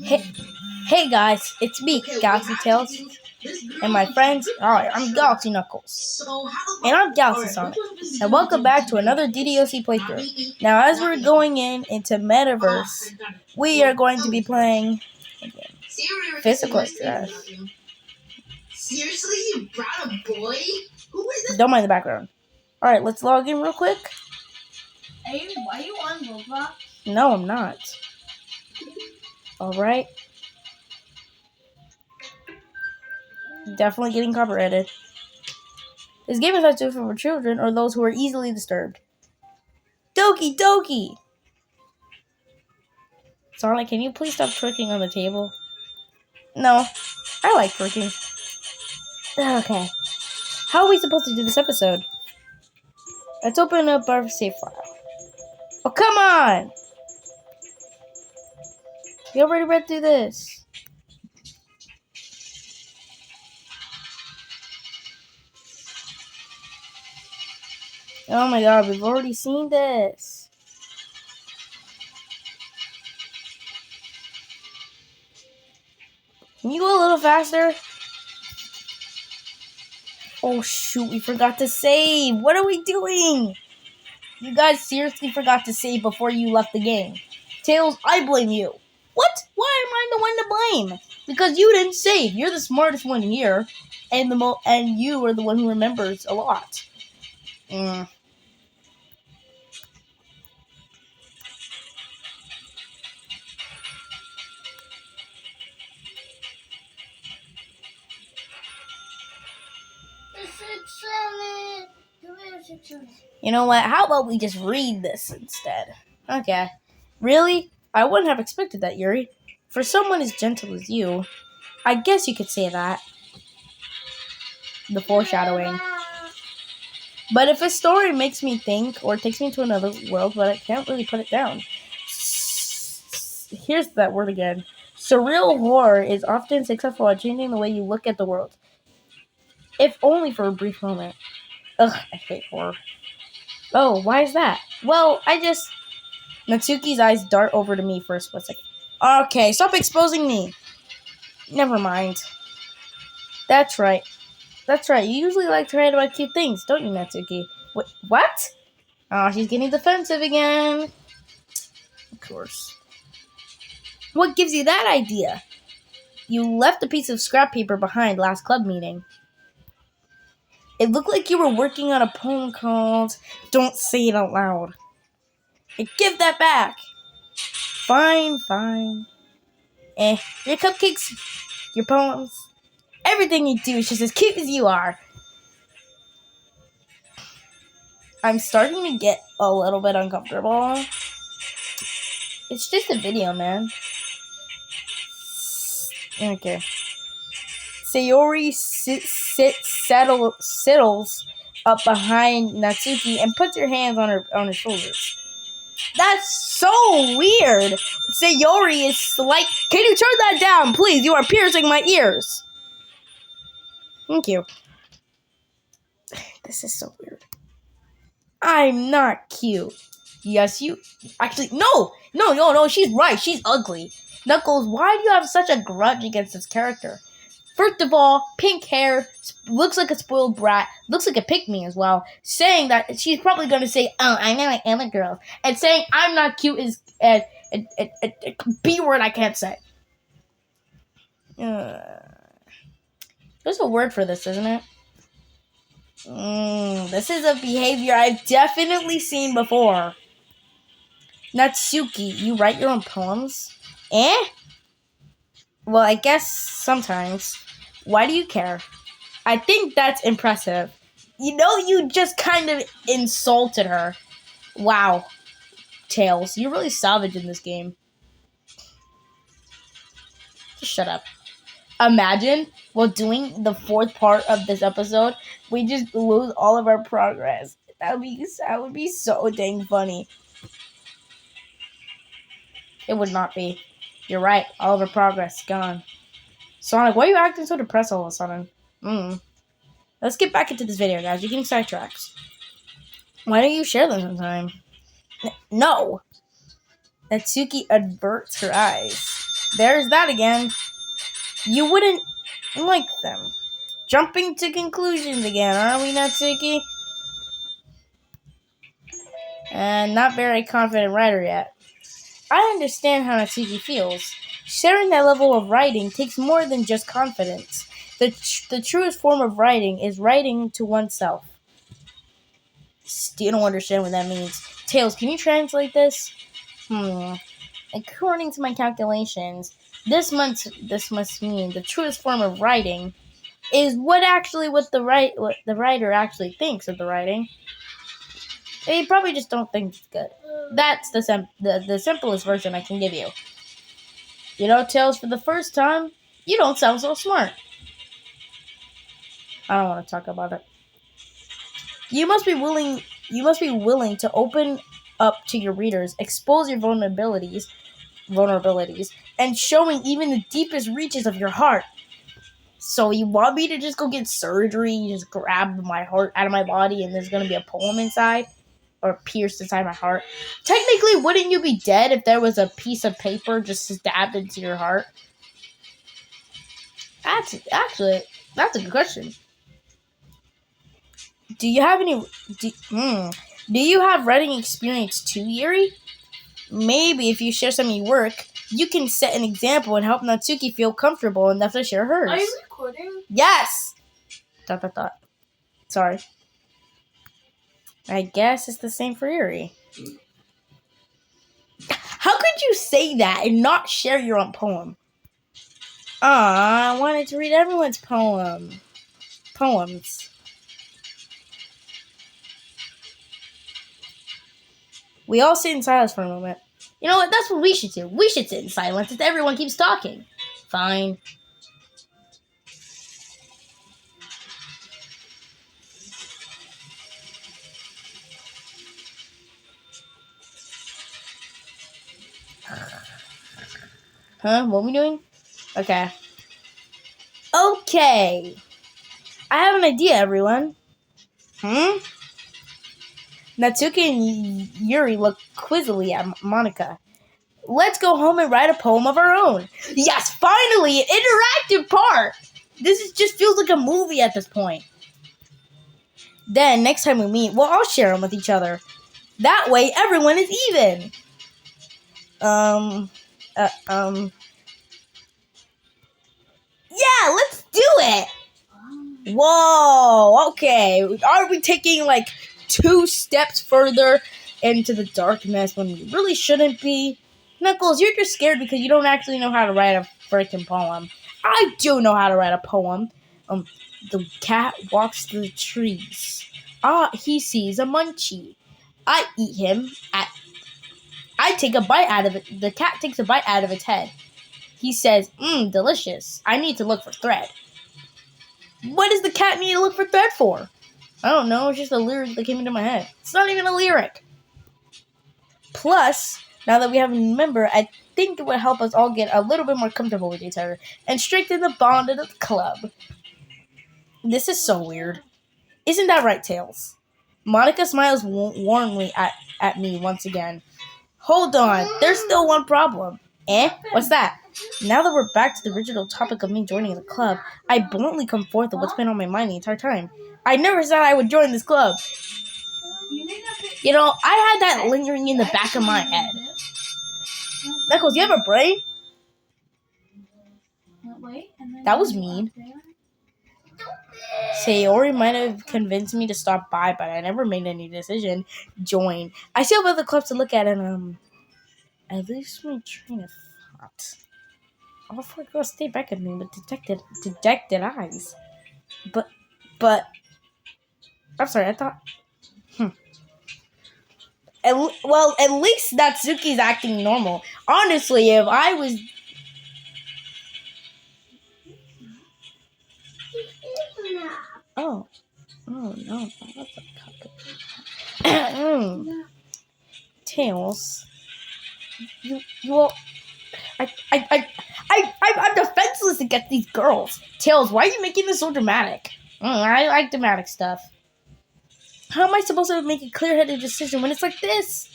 Hey, hey guys, it's me, Galaxy Tails, and my friends. Alright, I'm Galaxy Knuckles, and I'm Galaxy Sonic, and welcome back to another ddlc playthrough. Now, as we're going into Metaverse, we are going to be playing physical extras. Seriously, you brought a boy? Who is this? Don't mind the background. Alright, let's log in real quick. Are you on Roblox? No, I'm not. Alright. Definitely getting copyrighted. This game is not suited for children or those who are easily disturbed. Doki Doki! Sonic, can you please stop twerking on the table? No, I like twerking. Okay. How are we supposed to do this episode? Let's open up our save file. Oh, come on! We already read through this. Oh my god, we've already seen this. Can you go a little faster? Oh shoot, we forgot to save. What are we doing? You guys seriously forgot to save before you left the game. Tails, I blame you. What? Why am I the one to blame? Because you didn't save. You're the smartest one here, and you are the one who remembers a lot. You know what? How about we just read this instead? Okay. Really? I wouldn't have expected that, Yuri. For someone as gentle as you, I guess you could say that. The foreshadowing. But if a story makes me think or takes me to another world, but I can't really put it down. Here's that word again. Surreal horror is often successful at changing the way you look at the world. If only for a brief moment. Ugh, I hate horror. Oh, why is that? Well, Natsuki's eyes dart over to me for a split second. Okay, stop exposing me. Never mind. That's right. You usually like to write about cute things, don't you, Natsuki? What? Oh, she's getting defensive again. Of course. What gives you that idea? You left a piece of scrap paper behind last club meeting. It looked like you were working on a poem called Don't Say It Out Loud. Give that back. Fine. Your cupcakes, your poems, everything you do is just as cute as you are. I'm starting to get a little bit uncomfortable. It's just a video, man. Okay. Sayori settles up behind Natsuki and puts her hands on her shoulders. That's so weird. Sayori is like, can you turn that down, please? You are piercing my ears. Thank you. This is so weird. I'm not cute. Yes, you... Actually, no, she's right. She's ugly. Knuckles, why do you have such a grudge against this character? First of all, pink hair, looks like a spoiled brat, looks like a pick-me as well. Saying that, she's probably going to say, oh, I am a girl. And saying I'm not cute is a B word I can't say. There's a word for this, isn't it? This is a behavior I've definitely seen before. Natsuki, you write your own poems? Well, I guess sometimes. Why do you care? I think that's impressive. You know, you just kind of insulted her. Wow. Tails, you're really savage in this game. Just shut up. Imagine, while doing the fourth part of this episode, we just lose all of our progress. That would be so dang funny. It would not be. You're right. All of our progress is gone. Sonic, why are you acting so depressed all of a sudden? Let's get back into this video, guys. You're getting sidetracked. Why don't you share them sometime? No. Natsuki averts her eyes. There's that again. You wouldn't like them. Jumping to conclusions again, are we, Natsuki? And not very confident writer yet. I understand how Natsuki feels. Sharing that level of writing takes more than just confidence. The truest form of writing is writing to oneself. Still don't understand what that means. Tails, can you translate this? According to my calculations, this must mean the truest form of writing is what the writer actually thinks of the writing. They probably just don't think it's good. That's the simplest version I can give you. You know, Tails, for the first time, you don't sound so smart. I don't want to talk about it. You must be willing to open up to your readers, expose your vulnerabilities, and showing even the deepest reaches of your heart. So you want me to just go get surgery, just grab my heart out of my body, and there's gonna be a poem inside? Or pierced inside my heart? Technically, wouldn't you be dead if there was a piece of paper just stabbed into your heart? That's a good question. Do you have any... Do you have writing experience too, Yuri? Maybe if you share some of your work, you can set an example and help Natsuki feel comfortable enough to share hers. Are you recording? Yes! ... Sorry. I guess it's the same for Yuri. How could you say that and not share your own poem? I wanted to read everyone's poems. We all sit in silence for a moment. You know what? That's what we should do. We should sit in silence if everyone keeps talking. Fine. Huh? What are we doing? Okay. I have an idea, everyone. Natsuki and Yuri look quizzily at Monica. Let's go home and write a poem of our own. Yes, finally, an interactive part. This just feels like a movie at this point. Then, next time we meet, we'll all share them with each other. That way, everyone is even. Yeah, let's do it. Whoa, okay. Are we taking like 2 steps further into the darkness when we really shouldn't be? Knuckles, you're just scared because you don't actually know how to write a freaking poem. I do know how to write a poem. The cat walks through the trees. He sees a munchie. I eat him. I take a bite out of it. The cat takes a bite out of its head. He says, delicious. I need to look for thread. What does the cat need to look for thread for? I don't know. It's just a lyric that came into my head. It's not even a lyric. Plus, now that we have a member, I think it would help us all get a little bit more comfortable with each other and strengthen the bond of the club. This is so weird. Isn't that right, Tails? Monica smiles warmly at me once again. Hold on. There's still one problem. What's that? Now that we're back to the original topic of me joining the club, I bluntly come forth with what's been on my mind the entire time. I never said I would join this club. You know, I had that lingering in the back of my head. Knuckles, you have a brain? That was mean. Sayori might have convinced me to stop by, but I never made any decision. Join. I still have other clubs to look at, and at least my train of thought. All 4 girls stay back at me with dejected eyes. But I'm sorry, I thought. At least Natsuki's acting normal. Honestly, if I was. Oh no, that's a cockroach. Tails. I'm defenseless against these girls. Tails, why are you making this so dramatic? I like dramatic stuff. How am I supposed to make a clear-headed decision when it's like this?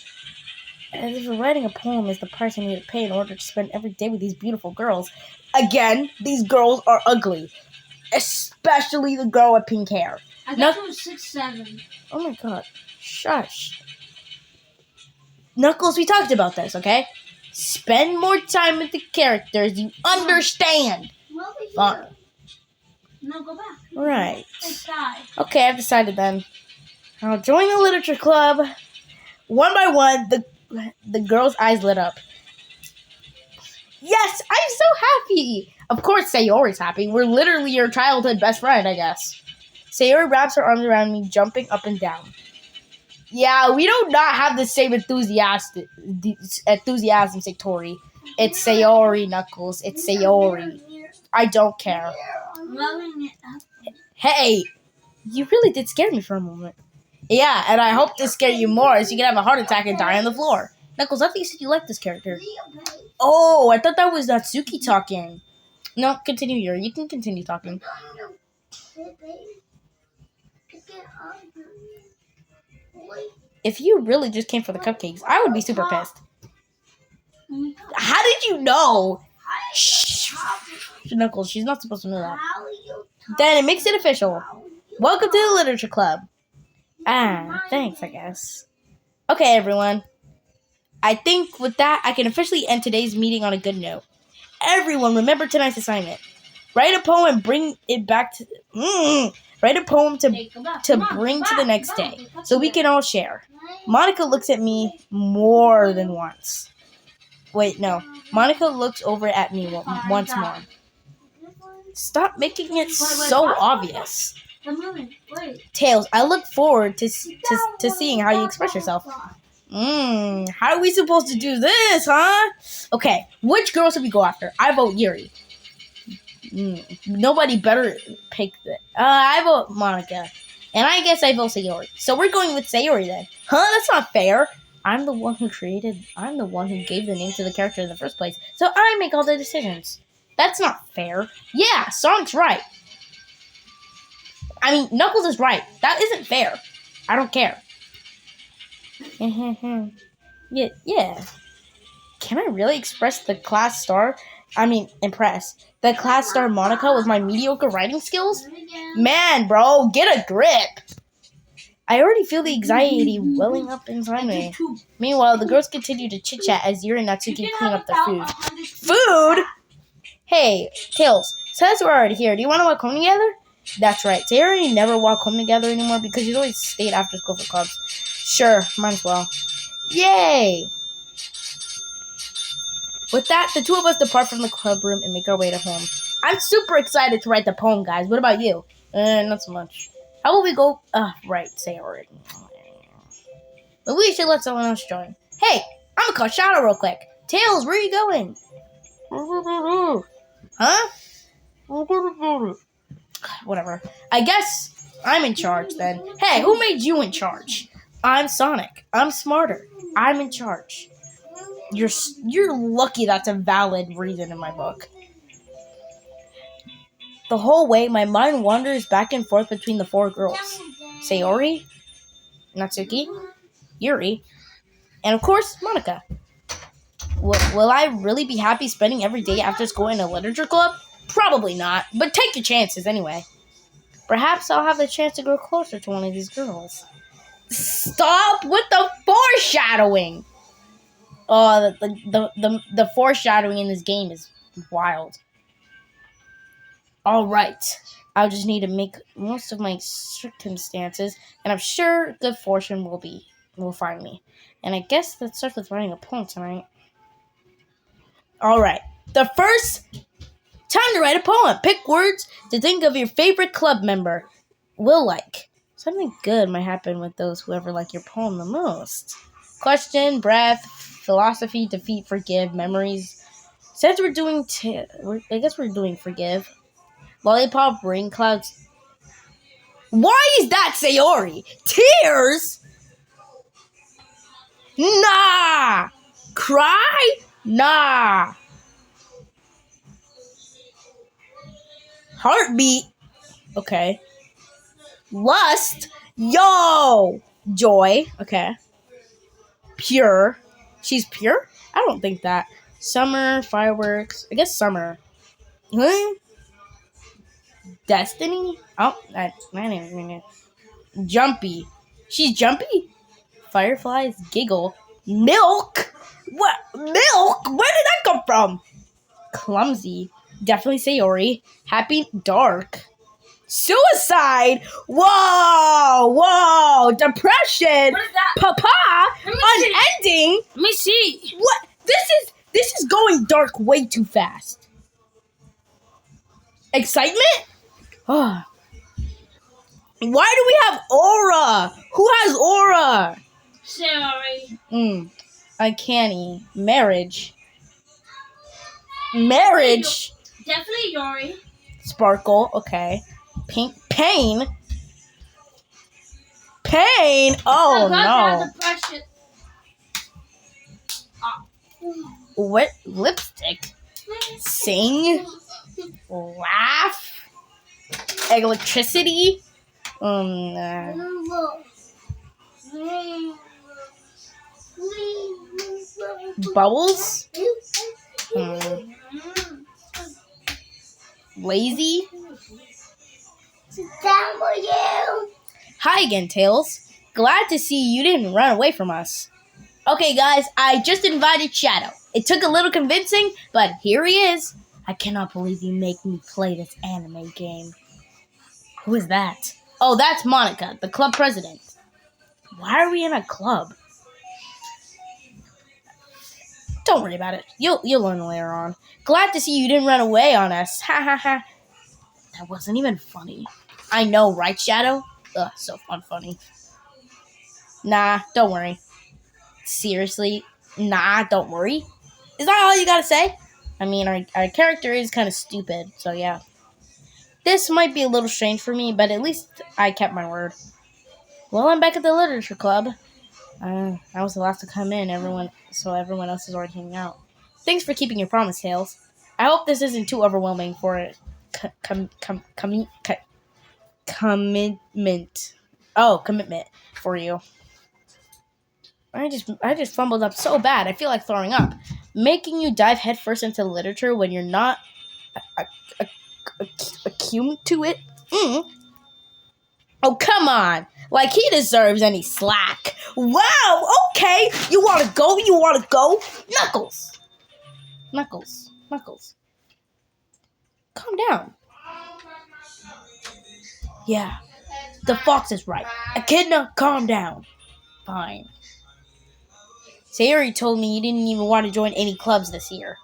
As if writing a poem is the price I need to pay in order to spend every day with these beautiful girls. Again, these girls are ugly. Especially the girl with pink hair. I thought she was 6'7". Oh my god. Shush. Knuckles, we talked about this, okay? Spend more time with the characters. You understand. Well, Fine. No, go back. Right. Inside. Okay, I've decided then. I'll join the literature club. One by one, the girl's eyes lit up. Yes, I'm so happy. Of course, Sayori's happy. We're literally your childhood best friend, I guess. Sayori wraps her arms around me, jumping up and down. Yeah, we do not have the same enthusiasm, Satori. It's Sayori, Knuckles. It's Sayori. I don't care. I'm loving it. Hey, you really did scare me for a moment. Yeah, and I hope to scare you more so you can have a heart attack and die on the floor. Knuckles, I thought you said you liked this character. Oh, I thought that was Natsuki talking. No, continue, Yuri. You can continue talking. If you really just came for the cupcakes, I would be super pissed. How did you know? Shh. Knuckles, she's not supposed to know that. Then it makes it official. Welcome to the literature club. Ah, thanks, I guess. Okay, everyone. I think with that, I can officially end today's meeting on a good note. Everyone, remember tonight's assignment. Write a poem and bring it back to... Write a poem to bring to the next day, so we can all share. Monica looks at me more than once. Wait, no. Monica looks over at me once more. Stop making it so obvious. Tails, I look forward to seeing how you express yourself. How are we supposed to do this, huh? Okay, which girl should we go after? I vote Yuri. Nobody better pick that. I vote Monica. And I guess I vote Sayori. So we're going with Sayori then. Huh? That's not fair. I'm the one who gave the name to the character in the first place. So I make all the decisions. That's not fair. Yeah, Sonic's right. I mean, Knuckles is right. That isn't fair. I don't care. Yeah. Can I really impress the class star Monica with my mediocre writing skills? Man, bro, get a grip. I already feel the anxiety welling up inside me. Meanwhile, the girls continue to chit-chat as Yuri and Natsuki clean up their food. Food? Hey, Tails, since we're already here, do you want to walk home together? That's right. They already never walk home together anymore because she's always stayed after school for clubs. Sure, might as well. Yay! With that, the two of us depart from the club room and make our way to home. I'm super excited to write the poem, guys. What about you? Not so much. How will we go? Right, Sayori. But we should let someone else join. Hey, I'm gonna call Shadow real quick. Tails, where are you going? Huh? Whatever. I guess I'm in charge then. Hey, who made you in charge? I'm Sonic. I'm smarter. I'm in charge. You're lucky that's a valid reason in my book. The whole way, my mind wanders back and forth between the four girls. Sayori, Natsuki, Yuri, and of course, Monica. Will I really be happy spending every day after school in a literature club? Probably not, but take your chances anyway. Perhaps I'll have the chance to grow closer to one of these girls. Stop with the foreshadowing! Oh, the foreshadowing in this game is wild. Alright, I'll just need to make most of my circumstances, and I'm sure good fortune will find me. And I guess that starts with writing a poem tonight. Alright, the first time to write a poem. Pick words to think of your favorite club member will like. Something good might happen with those who ever like your poem the most. Question, breath, philosophy, defeat, forgive, memories. Since we're doing I guess we're doing forgive. Lollipop, rain clouds. Why is that Sayori? Tears? Nah! Cry? Nah! Heartbeat? Okay. Lust? Yo! Joy? Okay. Pure? She's pure? I don't think that. Summer, fireworks. I guess summer. Huh? Destiny? Oh, I didn't even know. Jumpy. She's jumpy? Fireflies giggle. Milk? What? Milk? Where did that come from? Clumsy. Definitely Sayori. Happy dark. Suicide? Whoa! Depression? What is that? Papa? Let me see. Unending? Let me see. What? This is going dark way too fast. Excitement? Oh. Why do we have aura? Who has aura? Sorry. Uncanny. Marriage. Marriage. Definitely Yori. Sparkle. Okay. Pink. Pain. Pain. Oh no. Depression. What? Lipstick. Sing. Laugh. Electricity. Bubbles. Lazy. Hi again, Tails. Glad to see you didn't run away from us. Okay, guys, I just invited Shadow. It took a little convincing, but here he is. I cannot believe you make me play this anime game. Who is that? Oh, that's Monica, the club president. Why are we in a club? Don't worry about it. You'll learn later on. Glad to see you didn't run away on us. Ha ha ha. That wasn't even funny. I know, right, Shadow? Ugh, so funny. Nah, don't worry. Seriously? Nah, don't worry. Is that all you gotta say? I mean, our character is kind of stupid, so yeah. This might be a little strange for me, but at least I kept my word. Well, I'm back at the literature club. I was the last to come in, so everyone else is already hanging out. Thanks for keeping your promise, Tails. I hope this isn't too overwhelming for commitment. Oh, commitment for you. I just fumbled up so bad. I feel like throwing up. Making you dive headfirst into literature when you're not attuned to it. Oh, come on. Like he deserves any slack. Wow, okay. You want to go? Knuckles. Calm down. Yeah, the fox is right. Echidna, calm down. Fine. Sayori told me you didn't even want to join any clubs this year.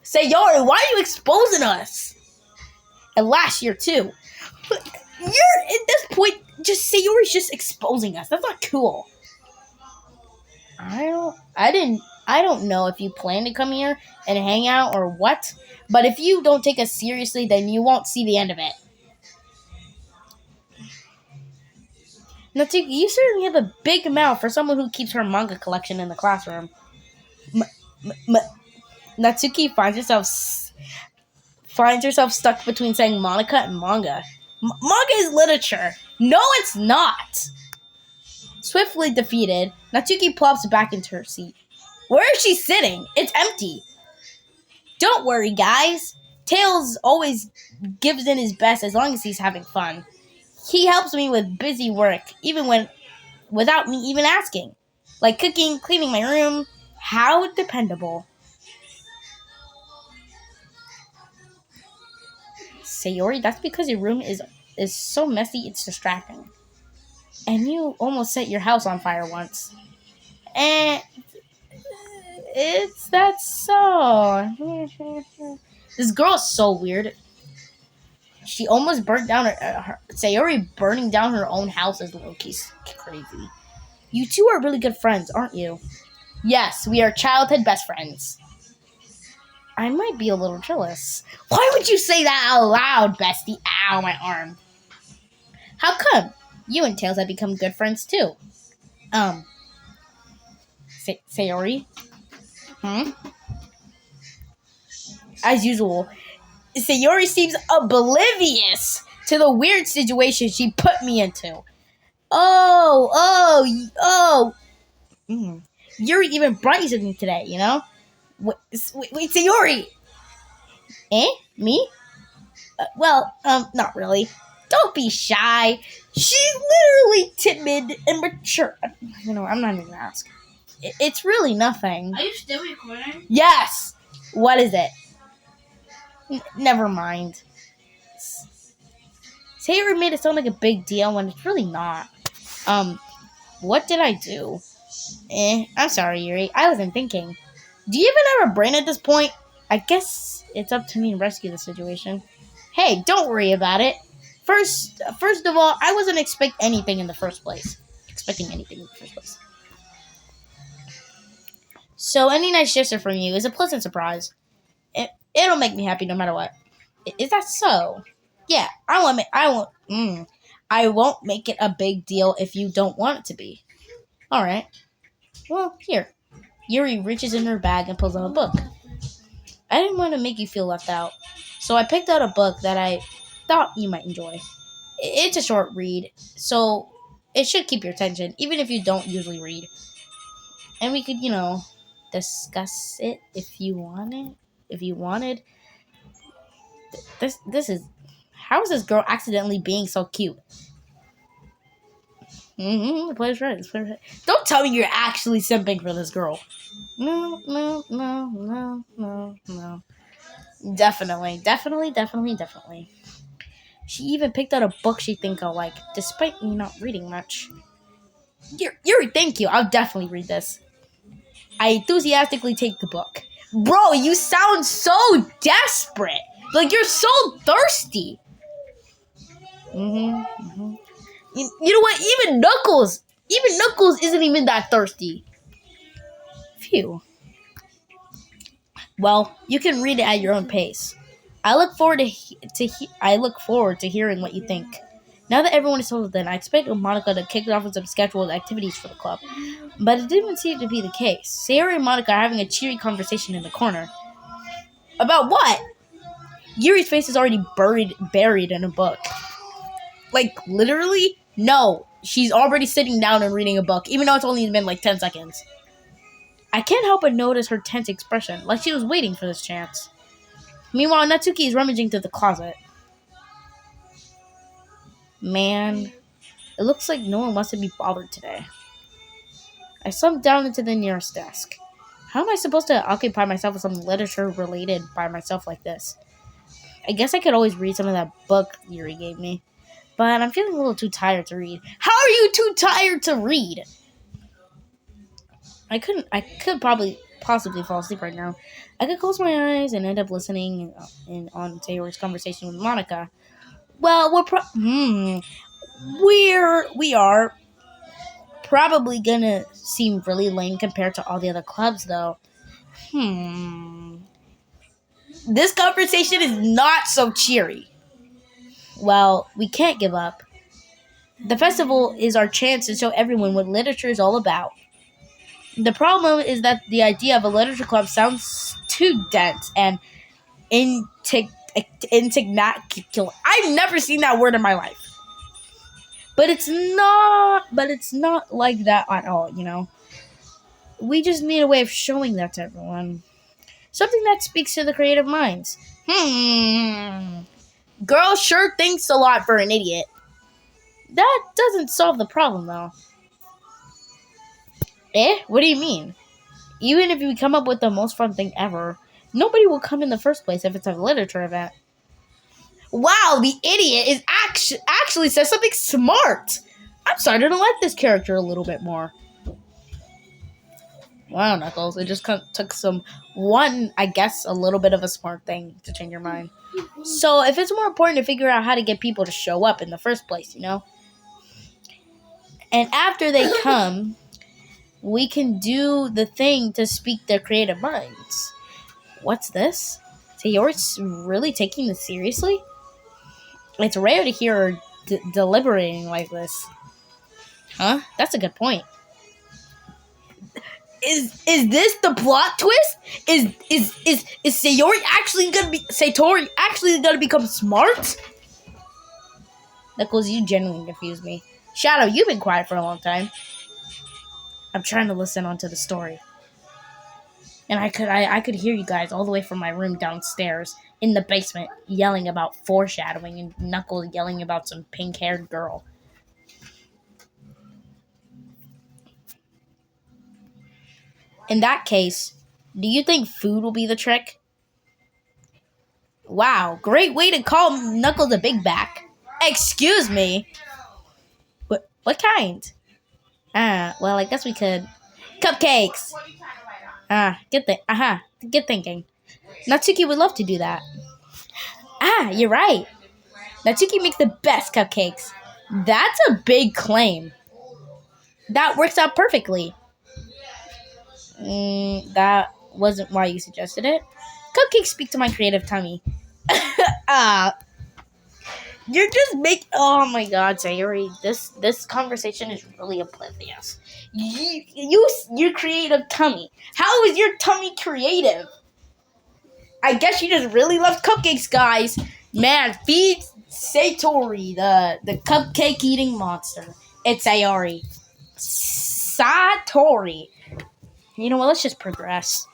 Sayori, why are you exposing us? And last year, too. You're, at this point, Sayori's just exposing us. That's not cool. I don't know if you plan to come here and hang out or what, but if you don't take us seriously, then you won't see the end of it. Natsuki, you certainly have a big mouth for someone who keeps her manga collection in the classroom. Natsuki finds herself stuck between saying Monica and manga. Manga is literature. No, it's not. Swiftly defeated, Natsuki plops back into her seat. Where is she sitting? It's empty. Don't worry, guys. Tails always gives in his best as long as he's having fun. He helps me with busy work, without me even asking. Like cooking, cleaning my room. How dependable. Sayori, that's because your room is so messy it's distracting. And you almost set your house on fire once. And that's so. This girl is so weird. She almost burnt down her Sayori burning down her own house is low-key crazy. You two are really good friends, aren't you? Yes, we are childhood best friends. I might be a little jealous. Why would you say that out loud, bestie? Ow, my arm. How come? You and Tails have become good friends too. Sayori? As usual, Sayori seems oblivious to the weird situation she put me into. Oh. Yuri even brought you something today, you know? Wait, Sayori! Eh? Me? Not really. Don't be shy. She's literally timid and mature. I'm not even gonna ask. It's really nothing. Are you still recording? Yes! What is it? Never mind. Sayori made it sound like a big deal when it's really not. What did I do? I'm sorry, Yuri. I wasn't thinking. Do you even have a brain at this point? I guess it's up to me to rescue the situation. Hey, don't worry about it. First of all, I wasn't expecting anything in the first place. So any nice gesture from you is a pleasant surprise. It'll make me happy no matter what. Is that so? Yeah, I won't make it a big deal if you don't want it to be. All right. Well, here. Yuri reaches in her bag and pulls out a book. I didn't want to make you feel left out, so I picked out a book that I thought you might enjoy. It's a short read, so it should keep your attention, even if you don't usually read. And we could, discuss it if you wanted. This is... How is this girl accidentally being so cute? Player's right. Don't tell me you're actually simping for this girl. No. Definitely. She even picked out a book she think I'll like, despite me not reading much. Yuri, thank you. I'll definitely read this. I enthusiastically take the book. Bro, you sound so desperate. Like you're so thirsty. You know what? Even Knuckles isn't even that thirsty. Phew. Well, you can read it at your own pace. I look forward to hearing what you think. Now that everyone is settled in, I expect Monica to kick off with some scheduled activities for the club. But it didn't seem to be the case. Sayori and Monica are having a cheery conversation in the corner. About what? Yuri's face is already buried in a book. Like, literally? No. She's already sitting down and reading a book, even though it's only been like 10 seconds. I can't help but notice her tense expression, like she was waiting for this chance. Meanwhile, Natsuki is rummaging through the closet. Man, it looks like no one wants to be bothered today. I slumped down into the nearest desk. How am I supposed to occupy myself with some literature related by myself like this? I guess I could always read some of that book Yuri gave me. But I'm feeling a little too tired to read. How are you too tired to read? I could possibly fall asleep right now. I could close my eyes and end up listening on Sayori's conversation with Monica. Well, we are probably gonna seem really lame compared to all the other clubs, though. This conversation is not so cheery. Well, we can't give up. The festival is our chance to show everyone what literature is all about. The problem is that the idea of a literature club sounds too dense and insignificant. I've never seen that word in my life. But it's not like that at all, We just need a way of showing that to everyone. Something that speaks to the creative minds. Girl sure thinks a lot for an idiot. That doesn't solve the problem, though. What do you mean? Even if we come up with the most fun thing ever, nobody will come in the first place if it's a literature event. Wow, the idiot is actually says something smart. I'm starting to like this character a little bit more. Wow, Knuckles, it just took a little bit of a smart thing to change your mind. So if it's more important to figure out how to get people to show up in the first place, And after they come, we can do the thing to speak their creative minds. What's this? Sayori's really taking this seriously? It's rare to hear her deliberating like this. Huh? That's a good point. Is this the plot twist? Is Satori actually gonna become smart? Knuckles, you genuinely confuse me. Shadow, you've been quiet for a long time. I'm trying to listen onto the story. And I could hear you guys all the way from my room downstairs in the basement yelling about foreshadowing and Knuckles yelling about some pink-haired girl. In that case, do you think food will be the trick? Wow, great way to call Knuckles a big back. Excuse me. What kind? Well, I guess we could. Cupcakes. Good thinking. Natsuki would love to do that. You're right. Natsuki makes the best cupcakes. That's a big claim. That works out perfectly. That wasn't why you suggested it. Cupcakes speak to my creative tummy. Ah, you're just Oh my God, Sayuri, this conversation is really oblivious. Your creative tummy. How is your tummy creative? I guess you just really love cupcakes, guys. Man, feed Satori, the cupcake eating monster. It's Sayori. Satori. You know what? Let's just progress.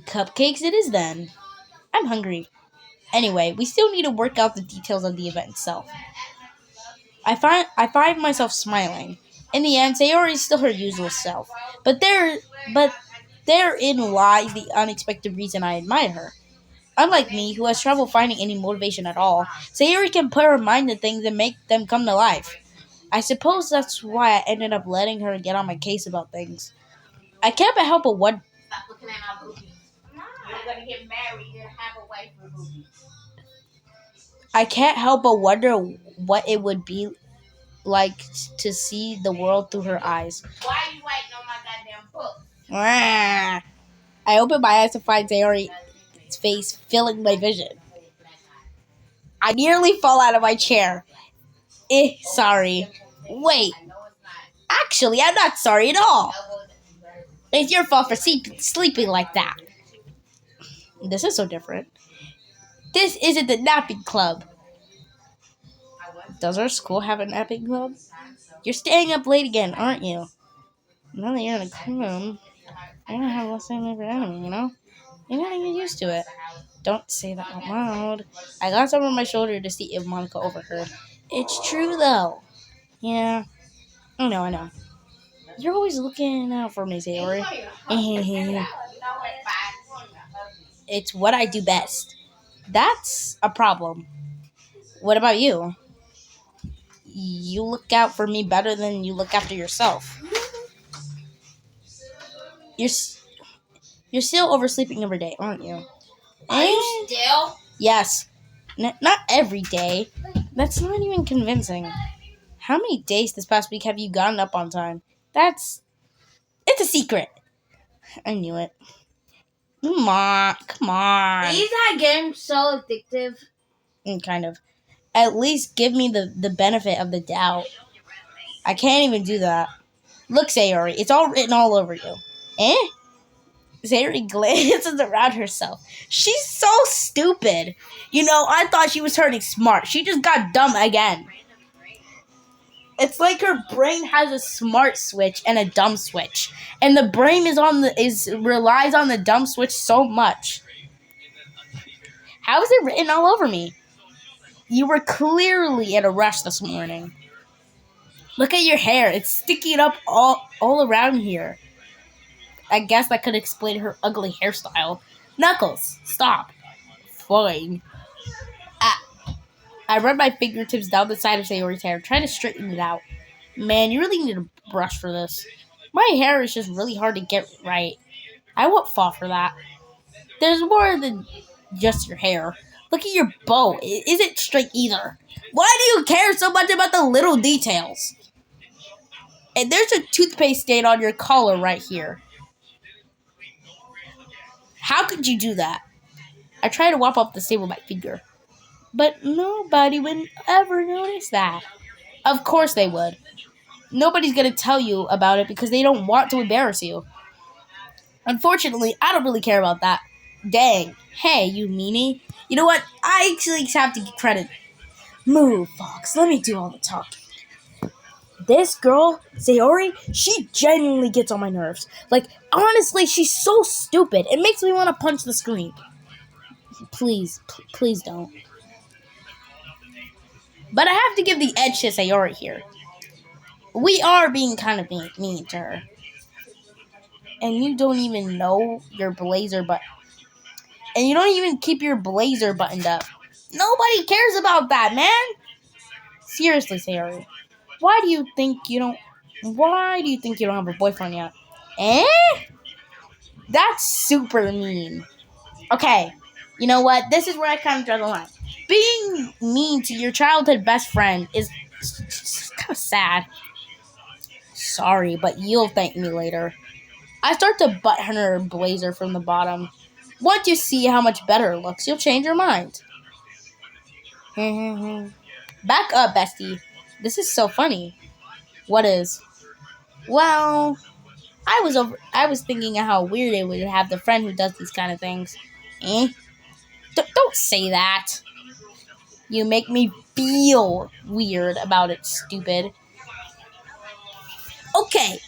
Cupcakes it is then. I'm hungry. Anyway, we still need to work out the details of the event itself. I find myself smiling. In the end, Sayori is still her usual self. But therein lies the unexpected reason I admire her. Unlike me, who has trouble finding any motivation at all, Sayori can put her mind to things and make them come to life. I suppose that's why I ended up letting her get on my case about things. I can't but help but wonder. Stop looking at my boobies. You're gonna get married and have a wife with boobies. I can't help but wonder what it would be like to see the world through her eyes. Why are you writing on my goddamn book? I open my eyes to find Sayori's face filling my vision. I nearly fall out of my chair. Sorry. Wait. Actually, I'm not sorry at all. It's your fault for sleeping like that. This is so different. This isn't the napping club. Does our school have a napping club? You're staying up late again, aren't you? Now that you're in a club, I don't have less time for enemy, you know? You gotta get used to it. Don't say that out loud. I glanced over my shoulder to see if Monica overheard. It's true, though. Yeah. I know. You're always looking out for me, Sayori. It's what I do best. That's a problem. What about you? You look out for me better than you look after yourself. You're still oversleeping every day, aren't you? Are you still? Yes. Not every day. That's not even convincing. How many days this past week have you gotten up on time? It's a secret. I knew it. Come on. Is that game so addictive? Kind of. At least give me the benefit of the doubt. I can't even do that. Look, Sayori, it's all written all over you. Sayori glances around herself. She's so stupid. I thought she was turning smart. She just got dumb again. It's like her brain has a smart switch and a dumb switch, and the brain relies on the dumb switch so much. How is it written all over me? You were clearly in a rush this morning. Look at your hair; it's sticking up all around here. I guess that could explain her ugly hairstyle. Knuckles, stop. Fine. I run my fingertips down the side of Sayori's hair, trying to straighten it out. Man, you really need a brush for this. My hair is just really hard to get right. I won't fall for that. There's more than just your hair. Look at your bow. It isn't straight either. Why do you care so much about the little details? And there's a toothpaste stain on your collar right here. How could you do that? I try to mop up the stain with my finger. But nobody would ever notice that. Of course they would. Nobody's going to tell you about it because they don't want to embarrass you. Unfortunately, I don't really care about that. Dang. Hey, you meanie. You know what? I actually have to give credit. Move, Fox. Let me do all the talking. This girl, Sayori, she genuinely gets on my nerves. Like, honestly, she's so stupid. It makes me want to punch the screen. Please, please don't. But I have to give the edge to Sayori here. We are being kind of mean to her. And you don't even know your blazer button. And you don't even keep your blazer buttoned up. Nobody cares about that, man. Seriously, Sayori. Why do you think you don't have a boyfriend yet? Eh? That's super mean. Okay. You know what? This is where I kind of draw the line. Being mean to your childhood best friend is kind of sad. Sorry, but you'll thank me later. I start to button her blazer from the bottom. Once you see how much better it looks, you'll change your mind. Back up, bestie. This is so funny. What is? Well, I was thinking of how weird it would have the friend who does these kind of things. Eh? Don't say that. You make me feel weird about it, stupid. Okay,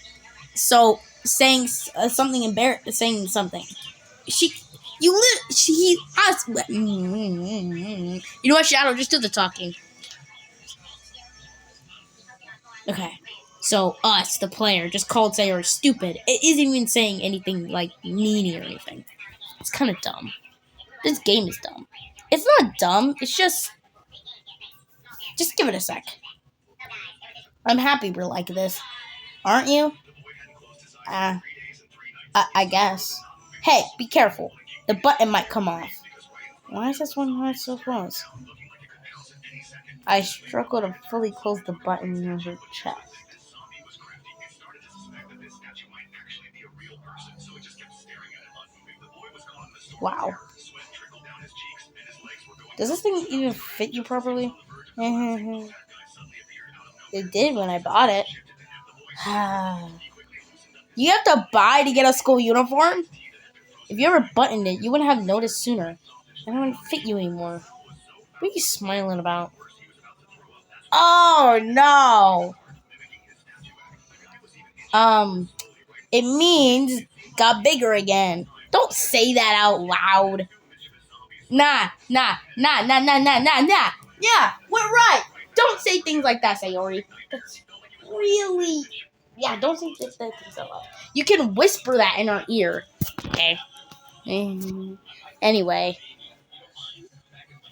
so saying something saying something. He us. You know what, Shadow? Just do the talking. Okay, so us, the player, just called Sayori stupid. It isn't even saying anything like meany or anything. It's kind of dumb. This game is dumb. It's not dumb. It's just give it a sec. I'm happy we're like this, aren't you? I guess. Hey, be careful. The button might come off. Why is this one hard so close? I struggle to fully close the button near her chest. Wow. Does this thing even fit you properly? It did when I bought it. You have to buy to get a school uniform? If you ever buttoned it, you wouldn't have noticed sooner. I don't fit you anymore. What are you smiling about? Oh, no. It means got bigger again. Don't say that out loud. Nah. Yeah, we're right. Don't say things like that, Sayori. That's really... Yeah, don't say things out loud. You can whisper that in our ear. Okay. Anyway.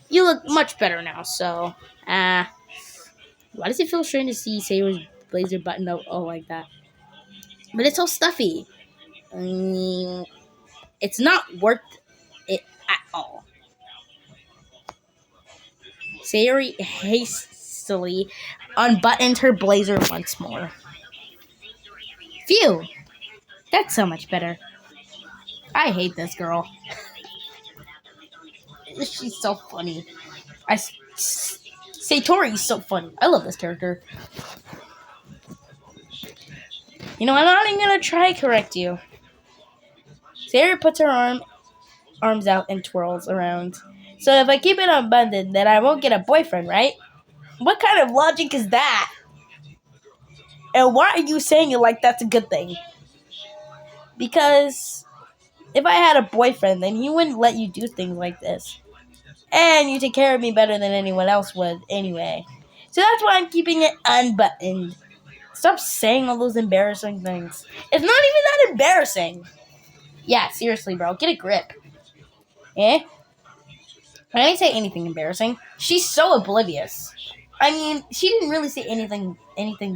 You look much better now, so... why does it feel strange to see Sayori's blazer buttoned up like that? But it's so stuffy. It's not worth it at all. Sayori hastily unbuttoned her blazer once more. Phew! That's so much better. I hate this girl. She's so funny. Satori's so funny. I love this character. You know, I'm not even gonna try to correct you. Sayori puts her arms out and twirls around. So if I keep it unbuttoned, then I won't get a boyfriend, right? What kind of logic is that? And why are you saying it like that's a good thing? Because if I had a boyfriend, then he wouldn't let you do things like this. And you take care of me better than anyone else would anyway. So that's why I'm keeping it unbuttoned. Stop saying all those embarrassing things. It's not even that embarrassing. Yeah, seriously, bro. Get a grip. Eh? I didn't say anything embarrassing. She's so oblivious. I mean, she didn't really say anything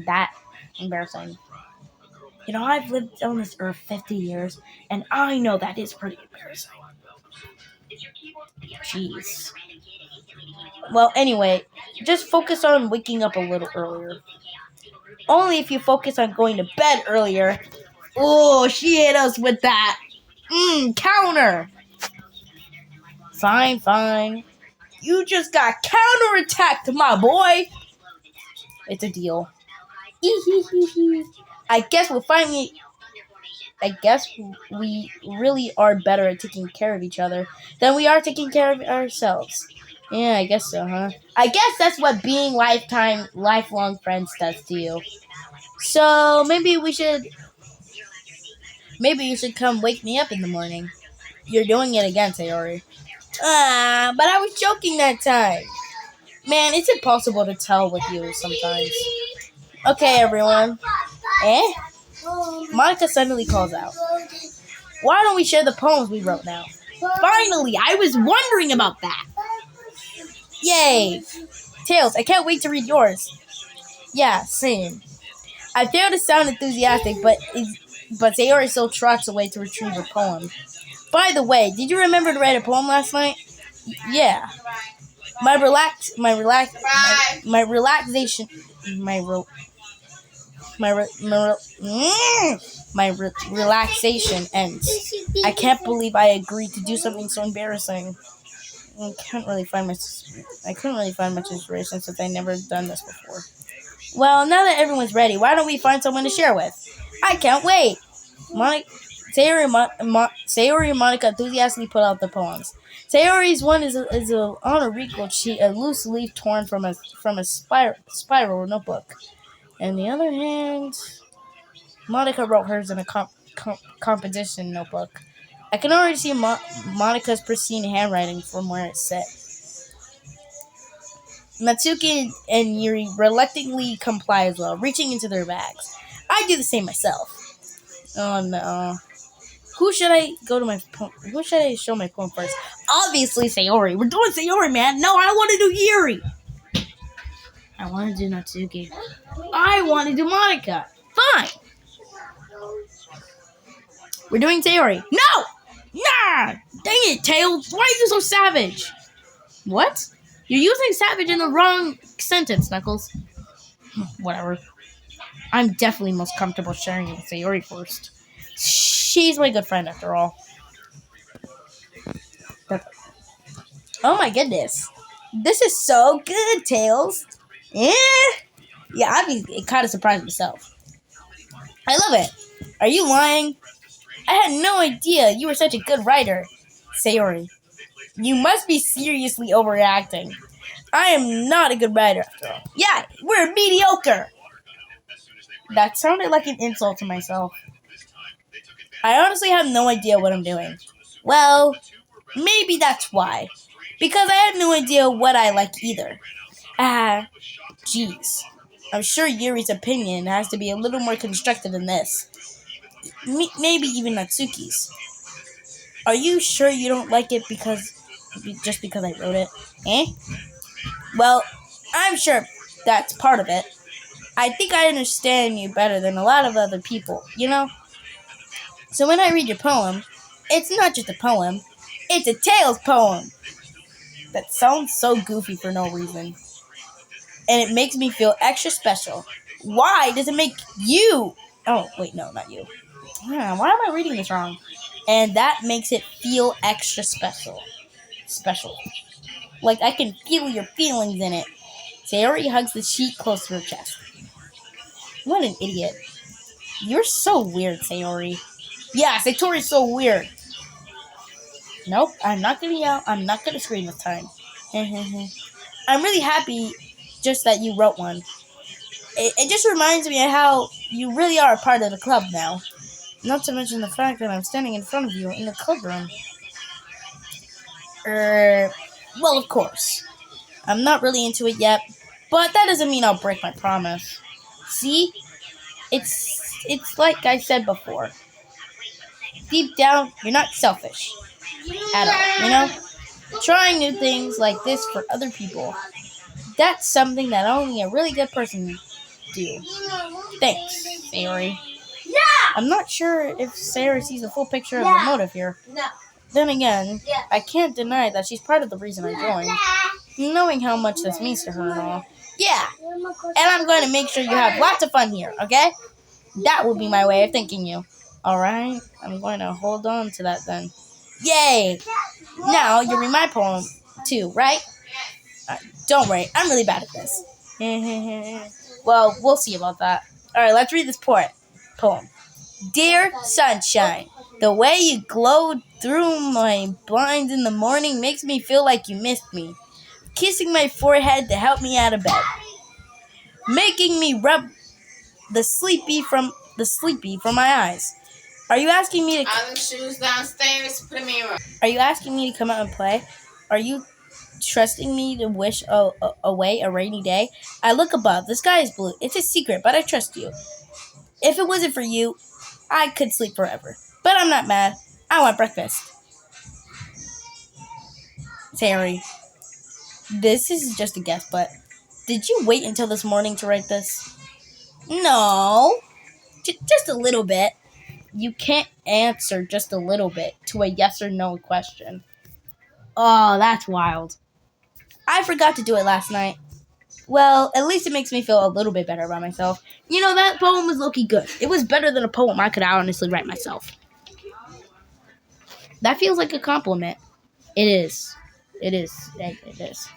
that embarrassing. You know, I've lived on this earth 50 years, and I know that is pretty embarrassing. Jeez. Well, anyway, just focus on waking up a little earlier. Only if you focus on going to bed earlier. Oh, she hit us with that. Counter. Fine. You just got counterattacked, my boy. It's a deal. I guess we really are better at taking care of each other than we are taking care of ourselves. Yeah, I guess so, huh? I guess that's what being lifelong friends does to you. So maybe you should come wake me up in the morning. You're doing it again, Sayori. But I was joking that time. Man, it's impossible to tell with you sometimes. Okay, everyone. Eh? Monica suddenly calls out. Why don't we share the poems we wrote now? Finally, I was wondering about that. Yay! Tails, I can't wait to read yours. Yeah, same. I fail to sound enthusiastic, but Sayori still trots away to retrieve her poem. By the way, did you remember to write a poem last night? Yeah. My relaxation, relaxation ends. I can't believe I agreed to do something so embarrassing. I couldn't really find much inspiration since I never done this before. Well, now that everyone's ready, why don't we find someone to share with? I can't wait. Sayori and Monica enthusiastically put out the poems. Sayori's one is on a wrinkled sheet, a loose leaf torn from a spiral notebook. And the other hand, Monica wrote hers in a composition notebook. I can already see Monica's pristine handwriting from where it sat. Natsuki and Yuri reluctantly comply as well, reaching into their bags. I do the same myself. Oh no. Who should I show my poem first? Obviously Sayori. We're doing Sayori, man. No, I want to do Yuri. I want to do Natsuki. I want to do Monica. Fine. We're doing Sayori. No! Nah! Dang it, Tails. Why are you so savage? What? You're using savage in the wrong sentence, Knuckles. Whatever. I'm definitely most comfortable sharing it with Sayori first. She's my good friend after all. Oh my goodness. This is so good, Tails. Yeah, I'd be kind of surprised myself. I love it. Are you lying? I had no idea you were such a good writer. Sayori, you must be seriously overreacting. I am not a good writer after all. Yeah, we're mediocre. That sounded like an insult to myself. I honestly have no idea what I'm doing. Well, maybe that's why. Because I have no idea what I like either. Jeez. I'm sure Yuri's opinion has to be a little more constructive than this. Maybe even Natsuki's. Are you sure you don't like it just because I wrote it? Eh? Well, I'm sure that's part of it. I think I understand you better than a lot of other people, you know? So when I read your poem, it's not just a poem, it's a Tails poem. That sounds so goofy for no reason. And it makes me feel extra special. Why does it make you... Oh, wait, no, not you. Why am I reading this wrong? And that makes it feel extra special. Like I can feel your feelings in it. Sayori hugs the sheet close to her chest. What an idiot. You're so weird, Sayori. Yeah, Satori's so weird. Nope, I'm not gonna yell. I'm not gonna scream this time. I'm really happy just that you wrote one. It just reminds me of how you really are a part of the club now. Not to mention the fact that I'm standing in front of you in the club room. Well, of course. I'm not really into it yet, but that doesn't mean I'll break my promise. See? It's like I said before. Deep down, you're not selfish. At all, you know? Trying new things like this for other people. That's something that only a really good person do. Thanks, Sayori. Yeah! I'm not sure if Sayori sees the full picture of the motive here. No. Then again, I can't deny that she's part of the reason I joined. Knowing how much this means to her and all. Yeah! And I'm going to make sure you have lots of fun here, okay? That would be my way of thanking you. Alright? I'm going to hold on to that then. Yay! Now, you read my poem too, right? Don't worry, I'm really bad at this. Well, we'll see about that. Alright, let's read this poem. Dear Sunshine, the way you glowed through my blinds in the morning makes me feel like you missed me. Kissing my forehead to help me out of bed. Making me rub the sleepy from my eyes. Are you asking me to? All them shoes downstairs. Put them in. Are you asking me to come out and play? Are you trusting me to wish away a rainy day? I look above. The sky is blue. It's a secret, but I trust you. If it wasn't for you, I could sleep forever. But I'm not mad. I want breakfast. Terry, this is just a guess, but did you wait until this morning to write this? No. Just a little bit. You can't answer just a little bit to a yes or no question. Oh, that's wild. I forgot to do it last night. Well, at least it makes me feel a little bit better about myself. You know, that poem was low-key good. It was better than a poem I could honestly write myself. That feels like a compliment. It is. It is. It is.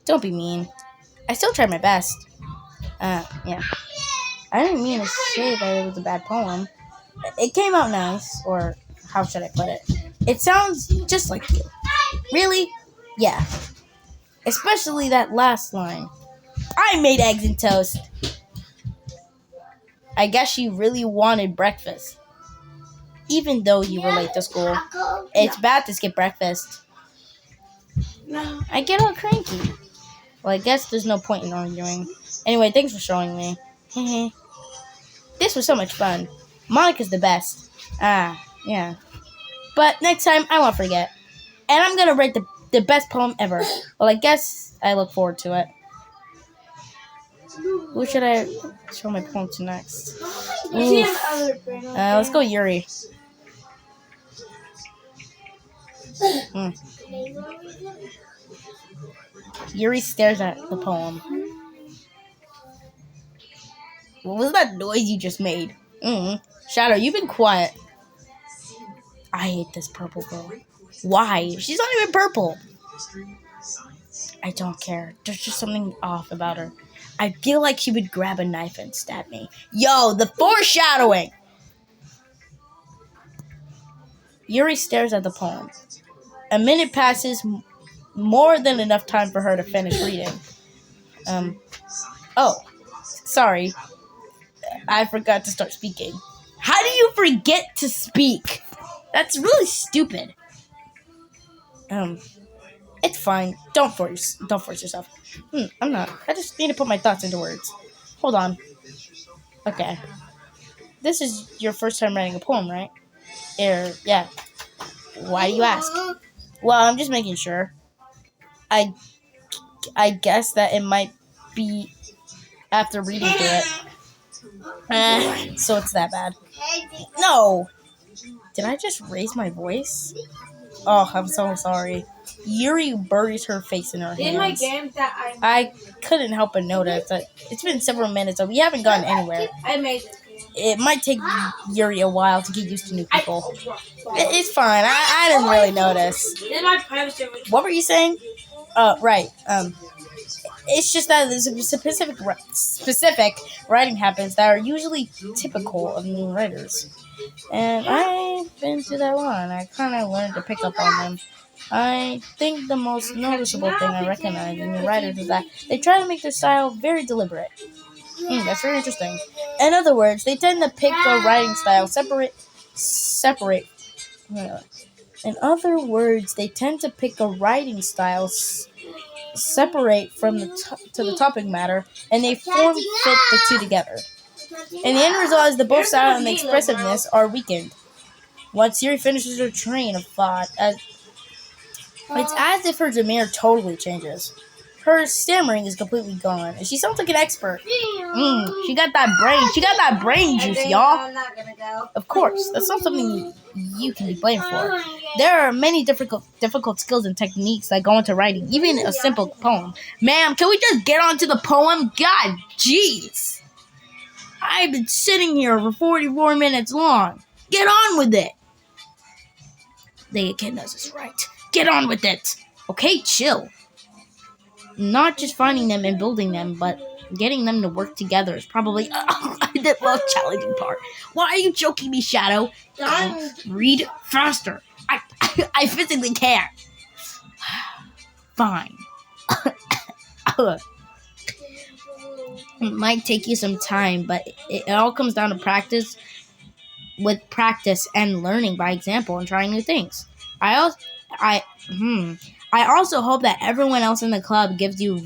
Don't be mean. I still tried my best. Yeah. I didn't mean to say that it was a bad poem. It came out nice, or how should I put it? It sounds just like you. Really? Yeah. Especially that last line. I made eggs and toast. I guess she really wanted breakfast. Even though you were late to school. It's bad to skip breakfast. No. I get all cranky. Well, I guess there's no point in arguing. Anyway, thanks for showing me. This was so much fun. Monica's the best. Yeah. But next time, I won't forget. And I'm gonna write the best poem ever. Well, I guess I look forward to it. Who should I show my poem to next? Let's go Yuri. Yuri stares at the poem. What was that noise you just made? Shadow, you've been quiet. I hate this purple girl. Why? She's not even purple. I don't care. There's just something off about her. I feel like she would grab a knife and stab me. Yo, the foreshadowing! Yuri stares at the poem. A minute passes, more than enough time for her to finish reading. Oh, sorry. I forgot to start speaking. How do you forget to speak? That's really stupid. It's fine. Don't force yourself. I'm not. I just need to put my thoughts into words. Hold on. Okay. This is your first time writing a poem, right? Yeah. Why do you ask? Well, I'm just making sure. I guess that it might be after reading through it. So it's that bad. No! Did I just raise my voice? Oh, I'm so sorry. Yuri buries her face in her hands. I couldn't help but notice that it's been several minutes and we haven't gotten anywhere. It might take Yuri a while to get used to new people. It's fine. I didn't really notice. What were you saying? Right. It's just that there's specific writing habits that are usually typical of new writers. And I've been through that one. I kind of learned to pick up on them. I think the most noticeable thing I recognize in new writers is that they try to make their style very deliberate. That's very interesting. In other words, they tend to pick a writing style separate. In other words, they tend to pick a writing style separate from the topic matter, and they fit the two together. And the end result is that both style and the expressiveness are weakened. Once Yuri finishes her train of thought, it's as if her demeanor totally changes. Her stammering is completely gone, and she sounds like an expert. She got that brain. She got that brain juice, y'all. Of course, that's not something you can be blamed for. There are many difficult skills and techniques that go into writing, even a simple poem. Ma'am, can we just get on to the poem? God, jeez. I've been sitting here for 44 minutes long. Get on with it. The kid knows it's right. Get on with it. Okay, chill. Not just finding them and building them, but getting them to work together is probably the most challenging part. Why are you joking me, Shadow? Read faster. I physically can't. Fine. It might take you some time, but it all comes down to practice, with practice and learning by example and trying new things. I also, I, I also hope that everyone else in the club gives you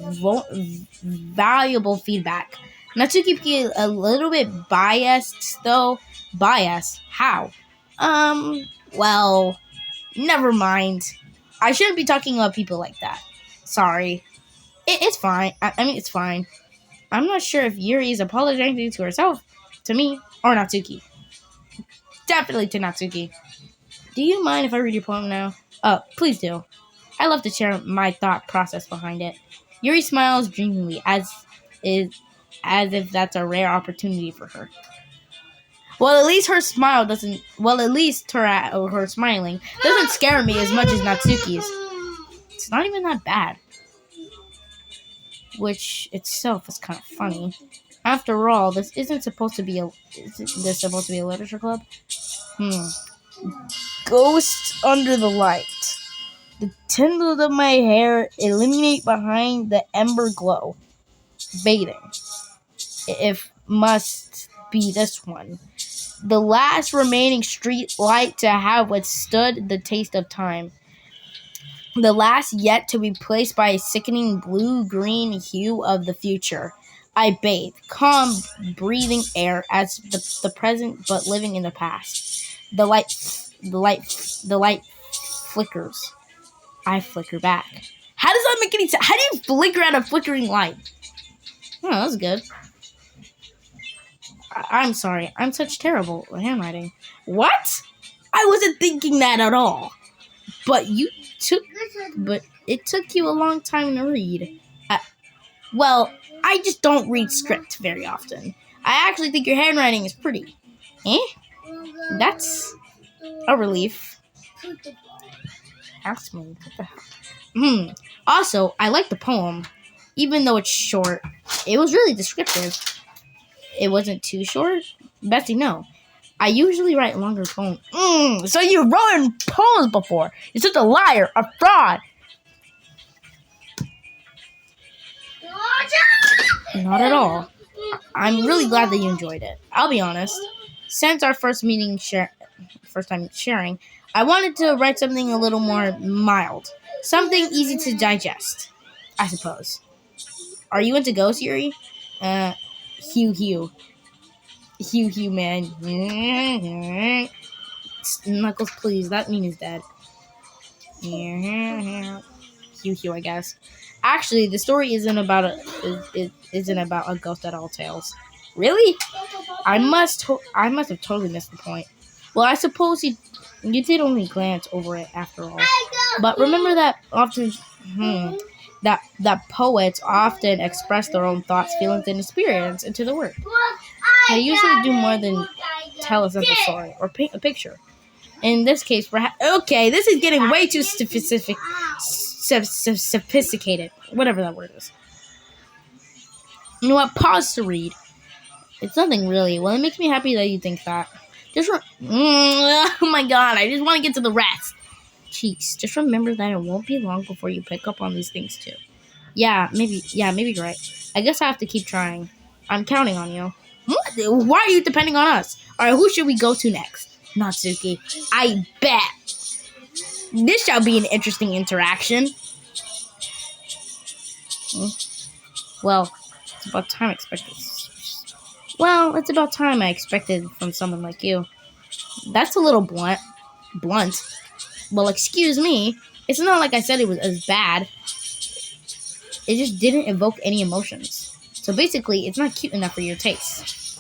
valuable feedback. Not to keep you a little bit biased, though. Bias? How? Well, never mind. I shouldn't be talking about people like that. Sorry. It's fine. I mean, it's fine. I'm not sure if Yuri is apologizing to herself, to me, or Natsuki. Definitely to Natsuki. Do you mind if I read your poem now? Oh, please do. I love to share my thought process behind it. Yuri smiles dreamily, as if that's a rare opportunity for her. Well, at least her smile doesn't. Well, at least her smiling doesn't scare me as much as Natsuki's. It's not even that bad, which itself is kind of funny. After all, this isn't supposed to be a. Isn't this supposed to be a literature club? Ghost under the light. The tendrils of my hair illuminate behind the ember glow. Bathing. If must be this one. The last remaining street light to have withstood the taste of time. The last yet to be replaced by a sickening blue-green hue of the future. I bathe, calm, breathing air as the present, but living in the past. The light flickers. I flicker back. How does that make any sense? How do you flicker at a flickering light? Oh, that was good. I'm sorry. I'm such terrible handwriting. What? I wasn't thinking that at all. But it took you a long time to read. Well, I just don't read script very often. I actually think your handwriting is pretty. That's a relief. Ask me. What the hell? Also, I like the poem. Even though it's short, it was really descriptive. It wasn't too short? Bessie, no. I usually write longer poems. So you've written poems before. You're such a liar, a fraud. Not at all. I'm really glad that you enjoyed it. I'll be honest. Since our first time sharing, I wanted to write something a little more mild. Something easy to digest, I suppose. Are you into ghosts, Yuri? Hugh, man. Knuckles, please. That mean is dead. Hugh, I guess. Actually, the story isn't about a ghost at all. Tales. Really? I must have totally missed the point. Well, I suppose you did only glance over it after all. But remember that often. That poets often express their own thoughts, feelings, and experience into the word. They usually do more than tell a simple story or paint a picture. In this case, okay, this is getting way too sophisticated. Whatever that word is. You know what? Pause to read. It's nothing really. Well, it makes me happy that you think that. Oh my god, I just want to get to the rest. Jeez, just remember that it won't be long before you pick up on these things too. Yeah, maybe you're right. I guess I have to keep trying. I'm counting on you. What? Why are you depending on us? Alright, who should we go to next? Natsuki. I bet. This shall be an interesting interaction. Well, it's about time I expected. Well, it's about time I expected from someone like you. That's a little blunt. Well, excuse me. It's not like I said it was as bad. It just didn't evoke any emotions. So basically, it's not cute enough for your taste.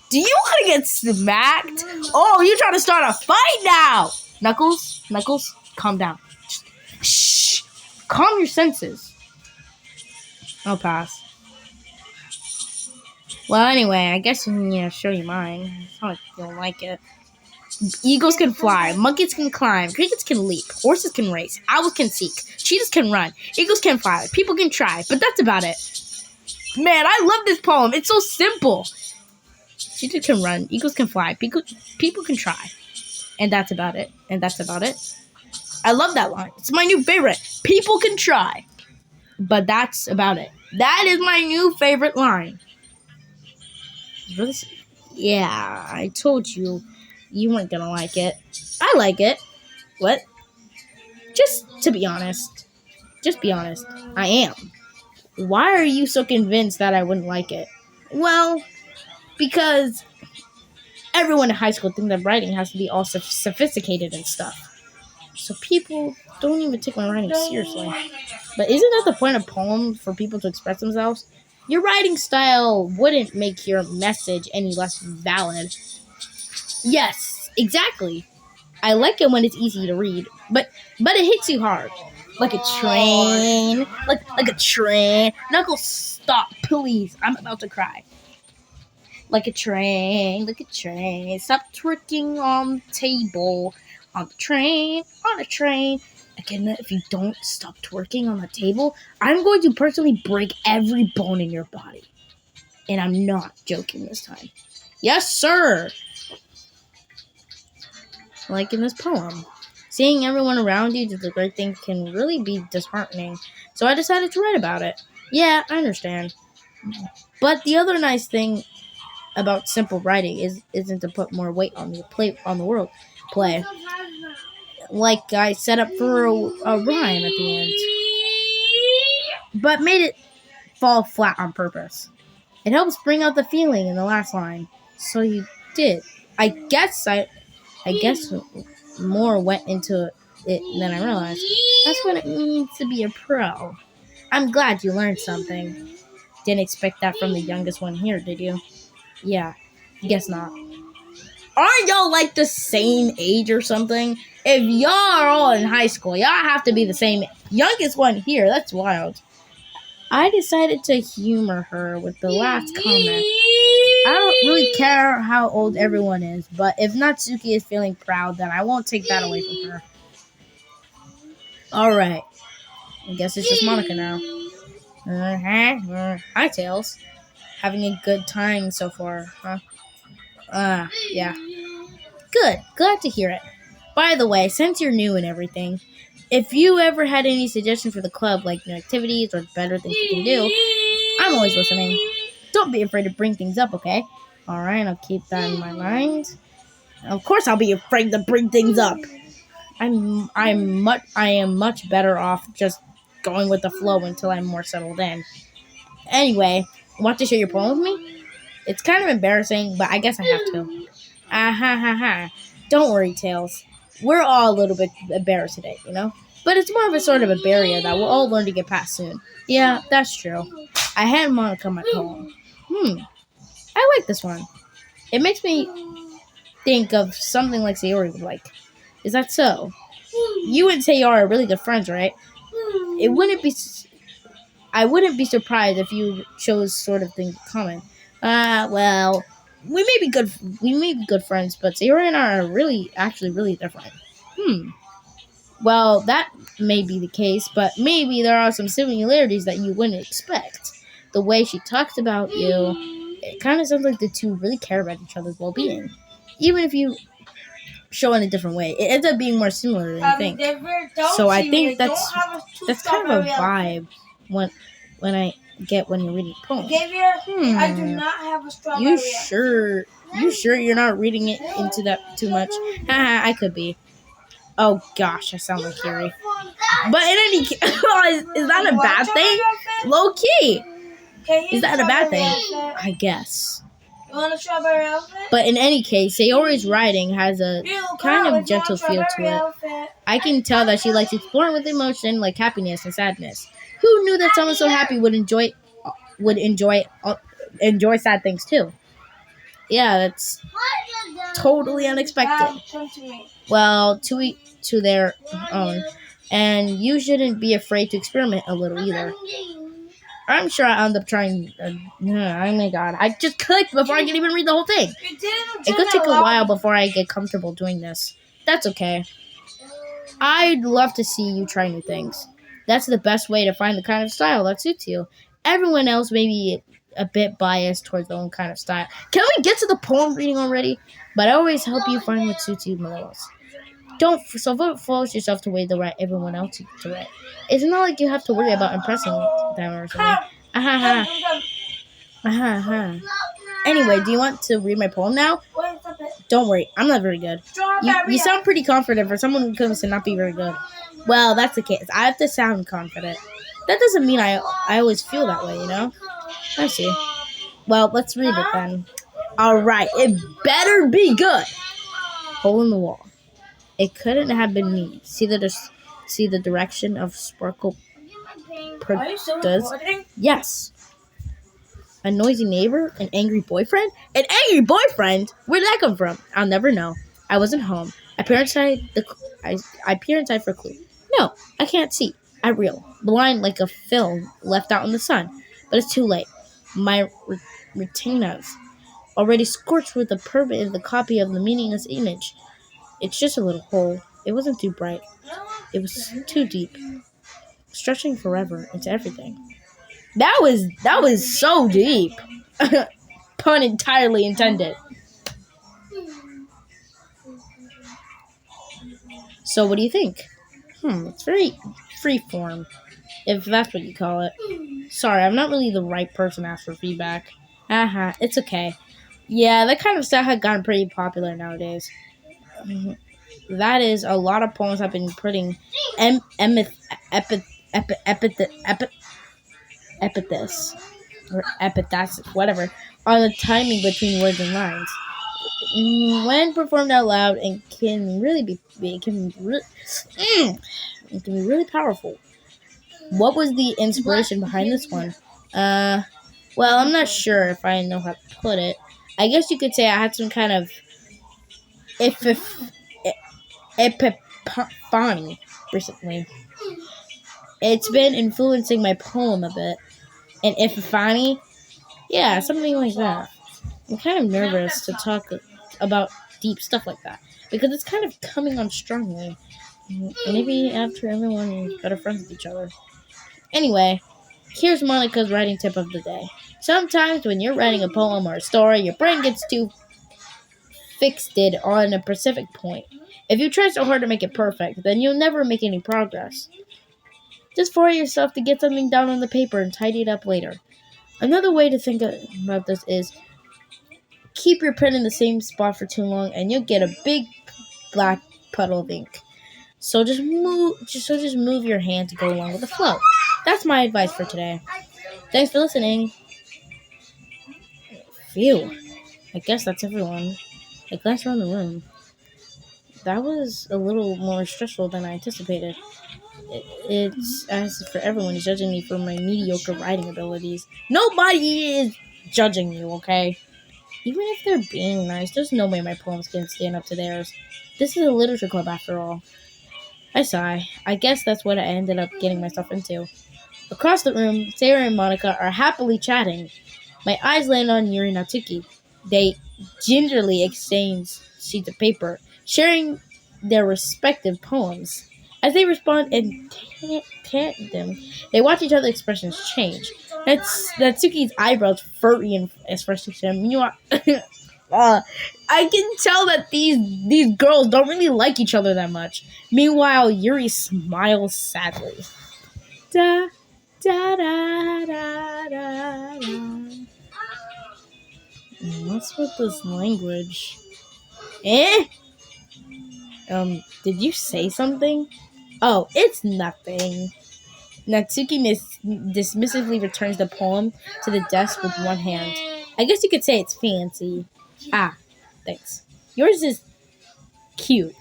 Do you want to get smacked? Oh, you're trying to start a fight now! Knuckles, calm down. Shh! Calm your senses. I'll pass. Well, anyway, I guess you can show you mine. It's not like you don't like it. Eagles can fly, monkeys can climb, crickets can leap, horses can race, owls can seek, cheetahs can run, eagles can fly, people can try, but that's about it. Man, I love this poem. It's so simple. Cheetahs can run, eagles can fly, people can try, and that's about it. I love that line. It's my new favorite. People can try, but that's about it. That is my new favorite line. Yeah, I told you weren't gonna like it. I like it. What? Just to be honest. Just be honest. I am. Why are you so convinced that I wouldn't like it? Well, because everyone in high school thinks that writing has to be all sophisticated and stuff. So people don't even take my writing seriously. But isn't that the point of poems, for people to express themselves? Your writing style wouldn't make your message any less valid. Yes, exactly. I like it when it's easy to read, but it hits you hard. Like a train. Like a train. Knuckles, stop, please. I'm about to cry. Like a train. Stop twerking on the table. On the train. On a train. Again, if you don't stop twerking on the table, I'm going to personally break every bone in your body. And I'm not joking this time. Yes, sir. Like in this poem. Seeing everyone around you do the great things can really be disheartening. So I decided to write about it. Yeah, I understand. But the other nice thing about simple writing isn't to put more weight on the world play. Like I set up for a rhyme at the end. But made it fall flat on purpose. It helps bring out the feeling in the last line. So you did. I guess more went into it than I realized. That's what it means to be a pro. I'm glad you learned something. Didn't expect that from the youngest one here, did you? Yeah, guess not. Aren't y'all like the same age or something? If y'all are all in high school, y'all have to be the same. Youngest one here, that's wild. I decided to humor her with the last comment. I don't really care how old everyone is, but if Natsuki is feeling proud, then I won't take that away from her. Alright. I guess it's just Monica now. Hi, Tails. Having a good time so far, huh? Yeah. Good. Glad to hear it. By the way, since you're new and everything, if you ever had any suggestions for the club, like new activities or better things you can do, I'm always listening. Don't be afraid to bring things up, okay? Alright, I'll keep that in my mind. Of course I'll be afraid to bring things up. I am much better off just going with the flow until I'm more settled in. Anyway, want to share your poem with me? It's kind of embarrassing, but I guess I have to. Ha. Don't worry, Tails. We're all a little bit embarrassed today, you know? But it's more of a sort of a barrier that we'll all learn to get past soon. Yeah, that's true. I had Monica my poem. I like this one. It makes me think of something like Sayori would like. Is that so? You and Sayori are really good friends, right? I wouldn't be surprised if you chose sort of things in common. Well, we may be good friends, but Sayori and I are actually really different. Well, that may be the case, but maybe there are some similarities that you wouldn't expect. The way she talks about you, it kind of sounds like the two really care about each other's well-being. Even if you show in a different way, it ends up being more similar than you think. So I think that's kind of a vibe when I get when you're reading a poem. I do not have a strawberry. You sure you're not reading it into that too much? Haha, I could be. Oh gosh, I sound like Carrie. But in any case, is that a bad thing? Low key. Is that a bad thing? I guess. You want a strawberry outfit? But in any case, Sayori's writing has a kind of gentle feel to it. I can tell that she likes exploring with emotion like happiness and sadness. Who knew that someone so happy would enjoy sad things too? Yeah, that's totally unexpected. Well, to each to their own. And you shouldn't be afraid to experiment a little either. I'm sure I'll end up trying. Oh my god. I just clicked before I can even read the whole thing. It could take a while before I get comfortable doing this. That's okay. I'd love to see you try new things. That's the best way to find the kind of style that suits you. Everyone else may be a bit biased towards their own kind of style. Can we get to the poem reading already? But I always help you find what suits you most. Don't force yourself to wait to write everyone else to write. It's not like you have to worry about impressing them or something. Aha, aha. Anyway, do you want to read my poem now? Don't worry, I'm not very good. You sound pretty confident for someone who comes to not be very good. Well, that's the case. I have to sound confident. That doesn't mean I always feel that way, you know? I see. Well, let's read it then. Alright, it better be good. Hole in the wall. It couldn't have been me. See the direction of sparkle Are you still does? recording? Yes. A noisy neighbor? An angry boyfriend? An angry boyfriend? Where'd that come from? I'll never know. I wasn't home. I peer inside for a clue. No, I can't see. I reel, blind like a film left out in the sun. But it's too late. My retinas already scorched with a permanent copy of the meaningless image. It's just a little hole. It wasn't too bright. It was too deep, stretching forever into everything. That was so deep. Pun entirely intended. So what do you think? It's very freeform, if that's what you call it. Sorry, I'm not really the right person to ask for feedback. It's okay. Yeah, that kind of stuff had gotten pretty popular nowadays. That is, a lot of poems have been putting epithets or epithets, whatever, on the timing between words and lines. When performed out loud, it can be really powerful. What was the inspiration behind this one? Well, I'm not sure if I know how to put it. I guess you could say I had some kind of epiphany recently. It's been influencing my poem a bit. An epiphany? Yeah, something like that. I'm kind of nervous to talk about deep stuff like that because it's kind of coming on strongly. Maybe after everyone is better friends with each other. Anyway, here's Monica's writing tip of the day. Sometimes when you're writing a poem or a story, your brain gets too fixated on a specific point. If you try so hard to make it perfect, then you'll never make any progress. Just force yourself to get something down on the paper and tidy it up later. Another way to think about this is keep your pen in the same spot for too long and you'll get a big black puddle of ink. So just move your hand to go along with the flow. That's my advice for today. Thanks for listening. Phew. I guess that's everyone. I glanced around the room. That was a little more stressful than I anticipated. It's as for everyone is judging me for my mediocre writing abilities. Nobody is judging you, okay? Even if they're being nice, there's no way my poems can stand up to theirs. This is a literature club after all. I sigh. I guess that's what I ended up getting myself into. Across the room, Sarah and Monica are happily chatting. My eyes land on Yuri and Natsuki. They gingerly exchange sheets of paper, sharing their respective poems. As they respond in tandem, they watch each other's expressions change. Natsuki's eyebrows furry in frustration. Meanwhile, I can tell that these girls don't really like each other that much. Meanwhile, Yuri smiles sadly. Da da da da da da. What's with this language? Did you say something? Oh, it's nothing. Natsuki dismissively returns the poem to the desk with one hand. I guess you could say it's fancy. Ah, thanks. Yours is cute.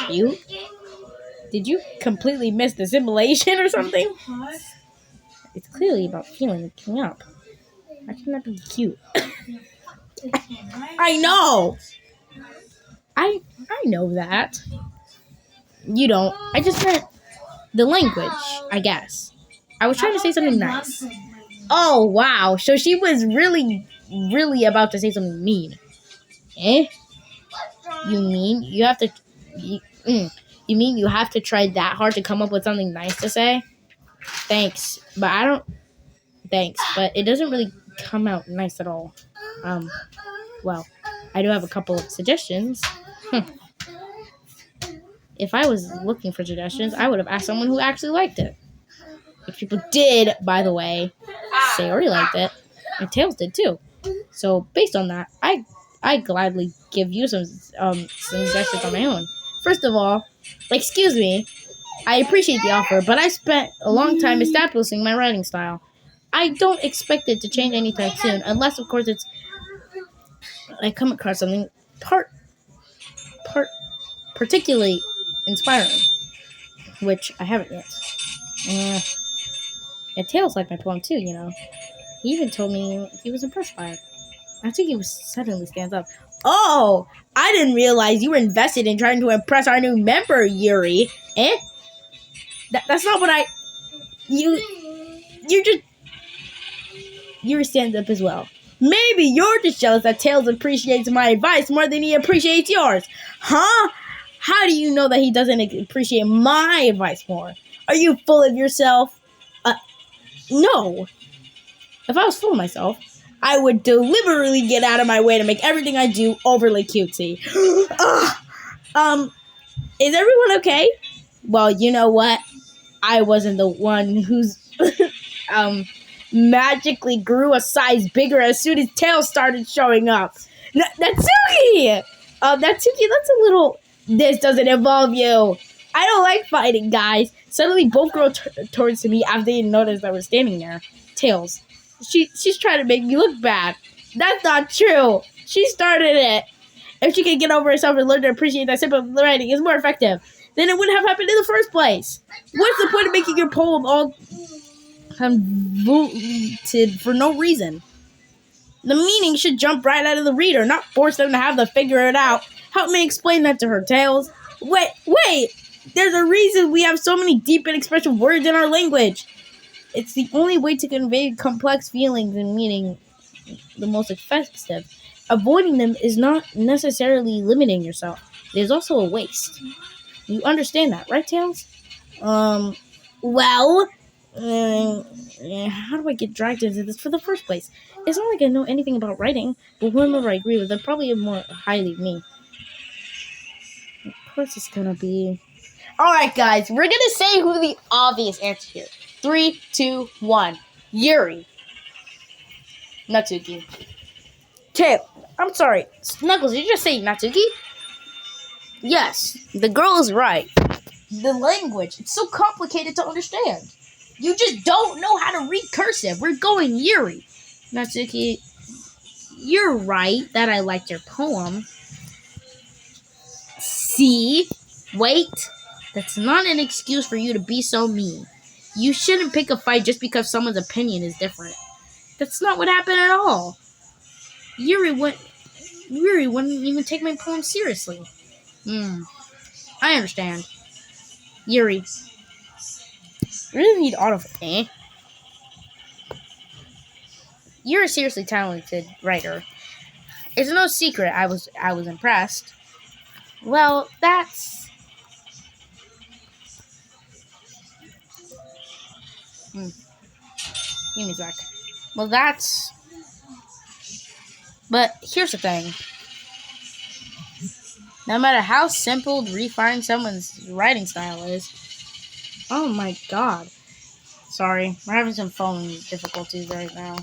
Cute? Did you completely miss the simulation or something? It's clearly about feeling looking up. How can that be cute? I know! I know that. You don't. I just meant the language, I guess. I was trying to say something nice. Oh, wow. So she was really, really about to say something mean. You mean you have to... You mean you have to try that hard to come up with something nice to say? Thanks, but it doesn't really come out nice at all. Well, I do have a couple of suggestions. If I was looking for suggestions, I would have asked someone who actually liked it. Which people did, by the way, say already liked it. And Tails did too. So based on that, I gladly give you some suggestions on my own. First of all, excuse me, I appreciate the offer, but I spent a long time establishing my writing style. I don't expect it to change anytime soon, unless of course I come across something particularly inspiring, which I haven't yet. And Tails liked my poem too, you know. He even told me he was impressed by it. I think he suddenly stands up. Oh, I didn't realize you were invested in trying to impress our new member, Yuri. Eh? That's not what You're just... Yuri stands up as well. Maybe you're just jealous that Tails appreciates my advice more than he appreciates yours. Huh? How do you know that he doesn't appreciate my advice more? Are you full of yourself? No. If I was full of myself, I would deliberately get out of my way to make everything I do overly cutesy. Is everyone okay? Well, you know what? I wasn't the one who's magically grew a size bigger as soon as Tails started showing up. Natsuki! Natsuki, that's a little... This doesn't involve you. I don't like fighting, guys. Suddenly, both girls towards me after they noticed I was standing there. Tails. She's trying to make me look bad. That's not true. She started it. If she can get over herself and learn to appreciate that simple writing is more effective, then it wouldn't have happened in the first place. What's the point of making your poem all convoluted for no reason? The meaning should jump right out of the reader, not force them to have to figure it out. Help me explain that to her, Tails. Wait! There's a reason we have so many deep and expressive words in our language. It's the only way to convey complex feelings and meaning the most effective. Avoiding them is not necessarily limiting yourself. It is also a waste. You understand that, right, Tails? How do I get dragged into this for the first place? It's not like I know anything about writing, but whoever I agree with, they're probably more highly of me. Of course it's gonna be... Alright, guys, we're gonna say who the obvious answer here. 3, 2, 1. Yuri. Natsuki. Tail. I'm sorry. Snuggles, did you just say Natsuki? Yes, the girl is right. The language, it's so complicated to understand. You just don't know how to read cursive. We're going Yuri. Natsuki, you're right that I liked your poem. See? Wait. That's not an excuse for you to be so mean. You shouldn't pick a fight just because someone's opinion is different. That's not what happened at all. Yuri wouldn't even take my poem seriously. I understand. Yuri. I really need autofill. You're a seriously talented writer. It's no secret I was impressed. Well, that's... Give me a sec. Well, that's... But here's the thing. No matter how simple, refined someone's writing style is... Oh my god. Sorry, we're having some phone difficulties right now.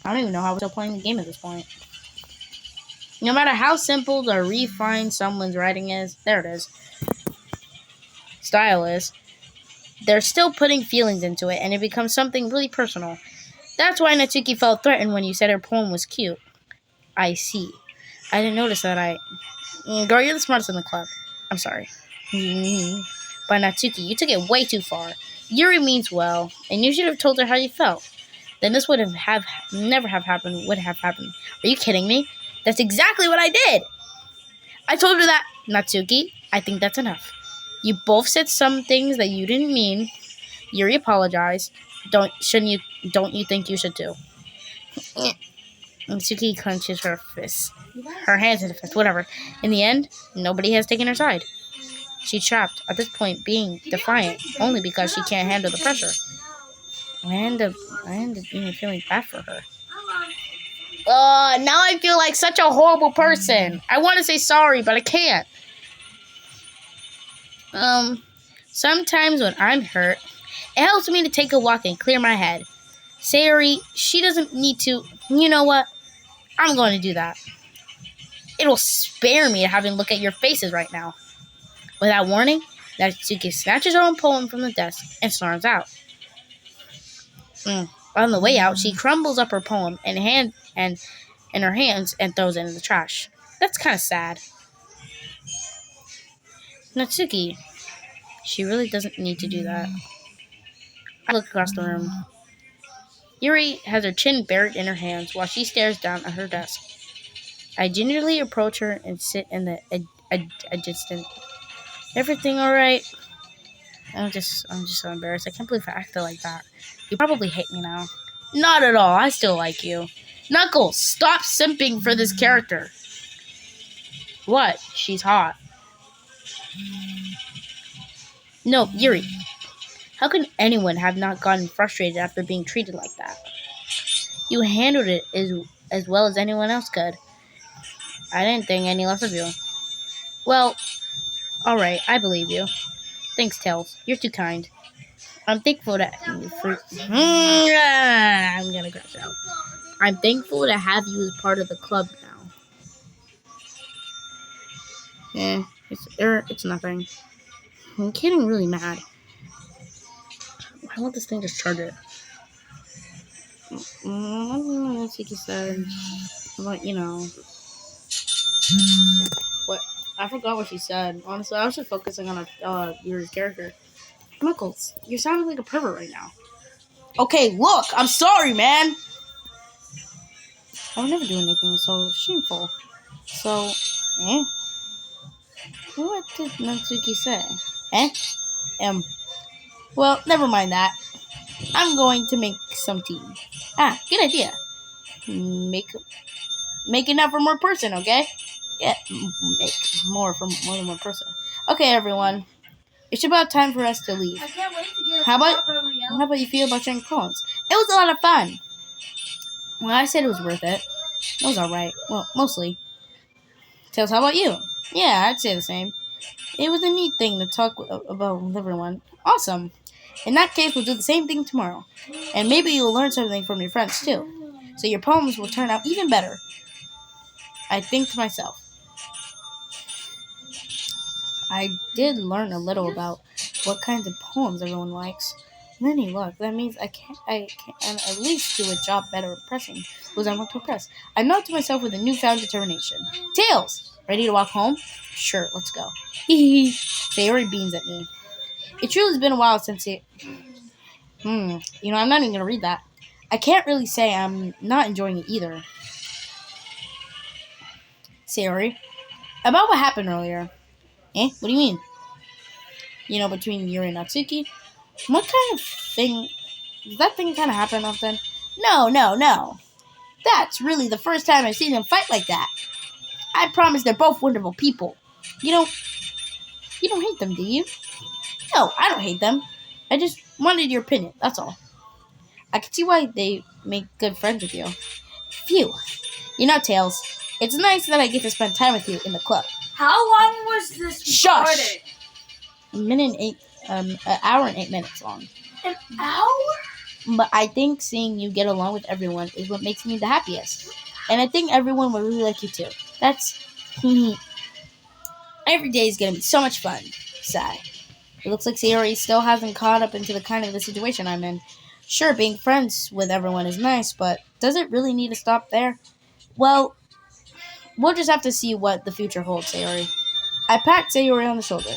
I don't even know how we're still playing the game at this point. No matter how simple or refined someone's writing is... There it is. Style is... They're still putting feelings into it, and it becomes something really personal. That's why Natsuki felt threatened when you said her poem was cute. I see. I didn't notice that Girl, you're the smartest in the club. I'm sorry. But Natsuki, you took it way too far. Yuri means well, and you should have told her how you felt. Then this would have never have happened. Would have happened. Are you kidding me? That's exactly what I did. I told her that. Natsuki, I think that's enough. You both said some things that you didn't mean. Yuri apologized. Don't you think you should too? Natsuki clenches her fists. Her hands in the fist, whatever. In the end, nobody has taken her side. She's trapped, at this point being defiant, only because she can't handle the pressure. I end up even feeling bad for her. Now I feel like such a horrible person. I want to say sorry, but I can't. Sometimes when I'm hurt, It helps me to take a walk and clear my head. Sayori, she doesn't need to. You know what? I'm going to do that. It'll spare me having to look at your faces right now. Without warning, Natsuki snatches her own poem from the desk and storms out. On the way out, she crumbles up her poem in her hands and throws it in the trash. That's kind of sad. Natsuki, she really doesn't need to do that. I look across the room. Yuri has her chin buried in her hands while she stares down at her desk. I gingerly approach her and sit in a distant. Everything all right? I'm just so embarrassed. I can't believe I acted like that. You probably hate me now. Not at all. I still like you. Knuckles, stop simping for this character. What? She's hot. No, Yuri. How can anyone have not gotten frustrated after being treated like that? You handled it as well as anyone else could. I didn't think any less of you. Well, alright, I believe you. Thanks, Tails. You're too kind. I'm thankful to I'm gonna crash out. I'm thankful to have you as part of the club now. It's nothing. I'm getting really mad. Why won't this thing just charge it? Natsuki said, but what? I forgot what she said. Honestly, I was just focusing on your character. Knuckles, you're sounding like a pervert right now. Okay, look, I'm sorry, man. I would never do anything so shameful. So, what did Natsuki say? Well, never mind that. I'm going to make some tea. Good idea. Make enough for more person, okay? Yeah, make more for more than one person. Okay, everyone. It's about time for us to leave. I can't wait to get How about you feel about sharing poems? It was a lot of fun. Well, I said it was worth it. It was alright. Well, mostly. Tails, how about you? Yeah, I'd say the same. It was a neat thing to talk about with everyone. Awesome. In that case, we'll do the same thing tomorrow. And maybe you'll learn something from your friends, too. So your poems will turn out even better. I think to myself. I did learn a little about what kinds of poems everyone likes. And then look, that means I can at least do a job better impressing those I want to impress. I nod to myself with a newfound determination. Tails! Ready to walk home? Sure, let's go. Hee hee. Sayori beams at me. It truly has been a while since I'm not even gonna read that. I can't really say I'm not enjoying it either. Sayori, about what happened earlier. What do you mean? Between Yuri and Natsuki? What kind of thing? Does that thing kind of happen often? No. That's really the first time I've seen them fight like that. I promise they're both wonderful people. You don't hate them, do you? No, I don't hate them. I just wanted your opinion, that's all. I can see why they make good friends with you. Phew. Tails, it's nice that I get to spend time with you in the club. How long was this recorded? Shush! An hour and 8 minutes long. An hour? But I think seeing you get along with everyone is what makes me the happiest. And I think everyone will really like you too. Every day is gonna be so much fun. Sigh. It looks like Sayori still hasn't caught up into the situation I'm in. Sure, being friends with everyone is nice, but does it really need to stop there? Well, we'll just have to see what the future holds, Sayori. I pat Sayori on the shoulder.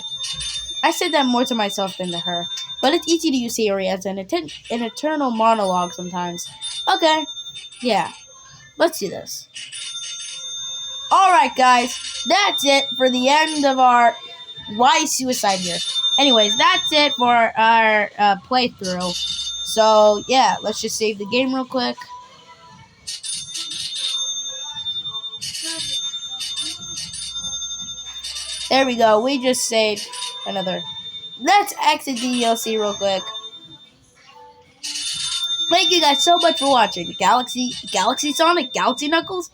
I said that more to myself than to her, but it's easy to use Sayori as an eternal monologue sometimes. Okay, yeah, let's do this. Alright, guys, that's it for the end of our Why Suicide here. Anyways, that's it for our playthrough. So, yeah, let's just save the game real quick. There we go. We just saved another. Let's exit ddlc real quick. Thank you guys so much for watching. Galaxy Sonic, Galaxy Knuckles,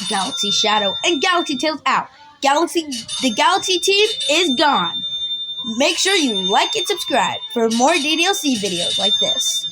Galaxy Shadow, and Galaxy Tails out. The Galaxy team is gone. make sure you like and subscribe for more ddlc videos like this.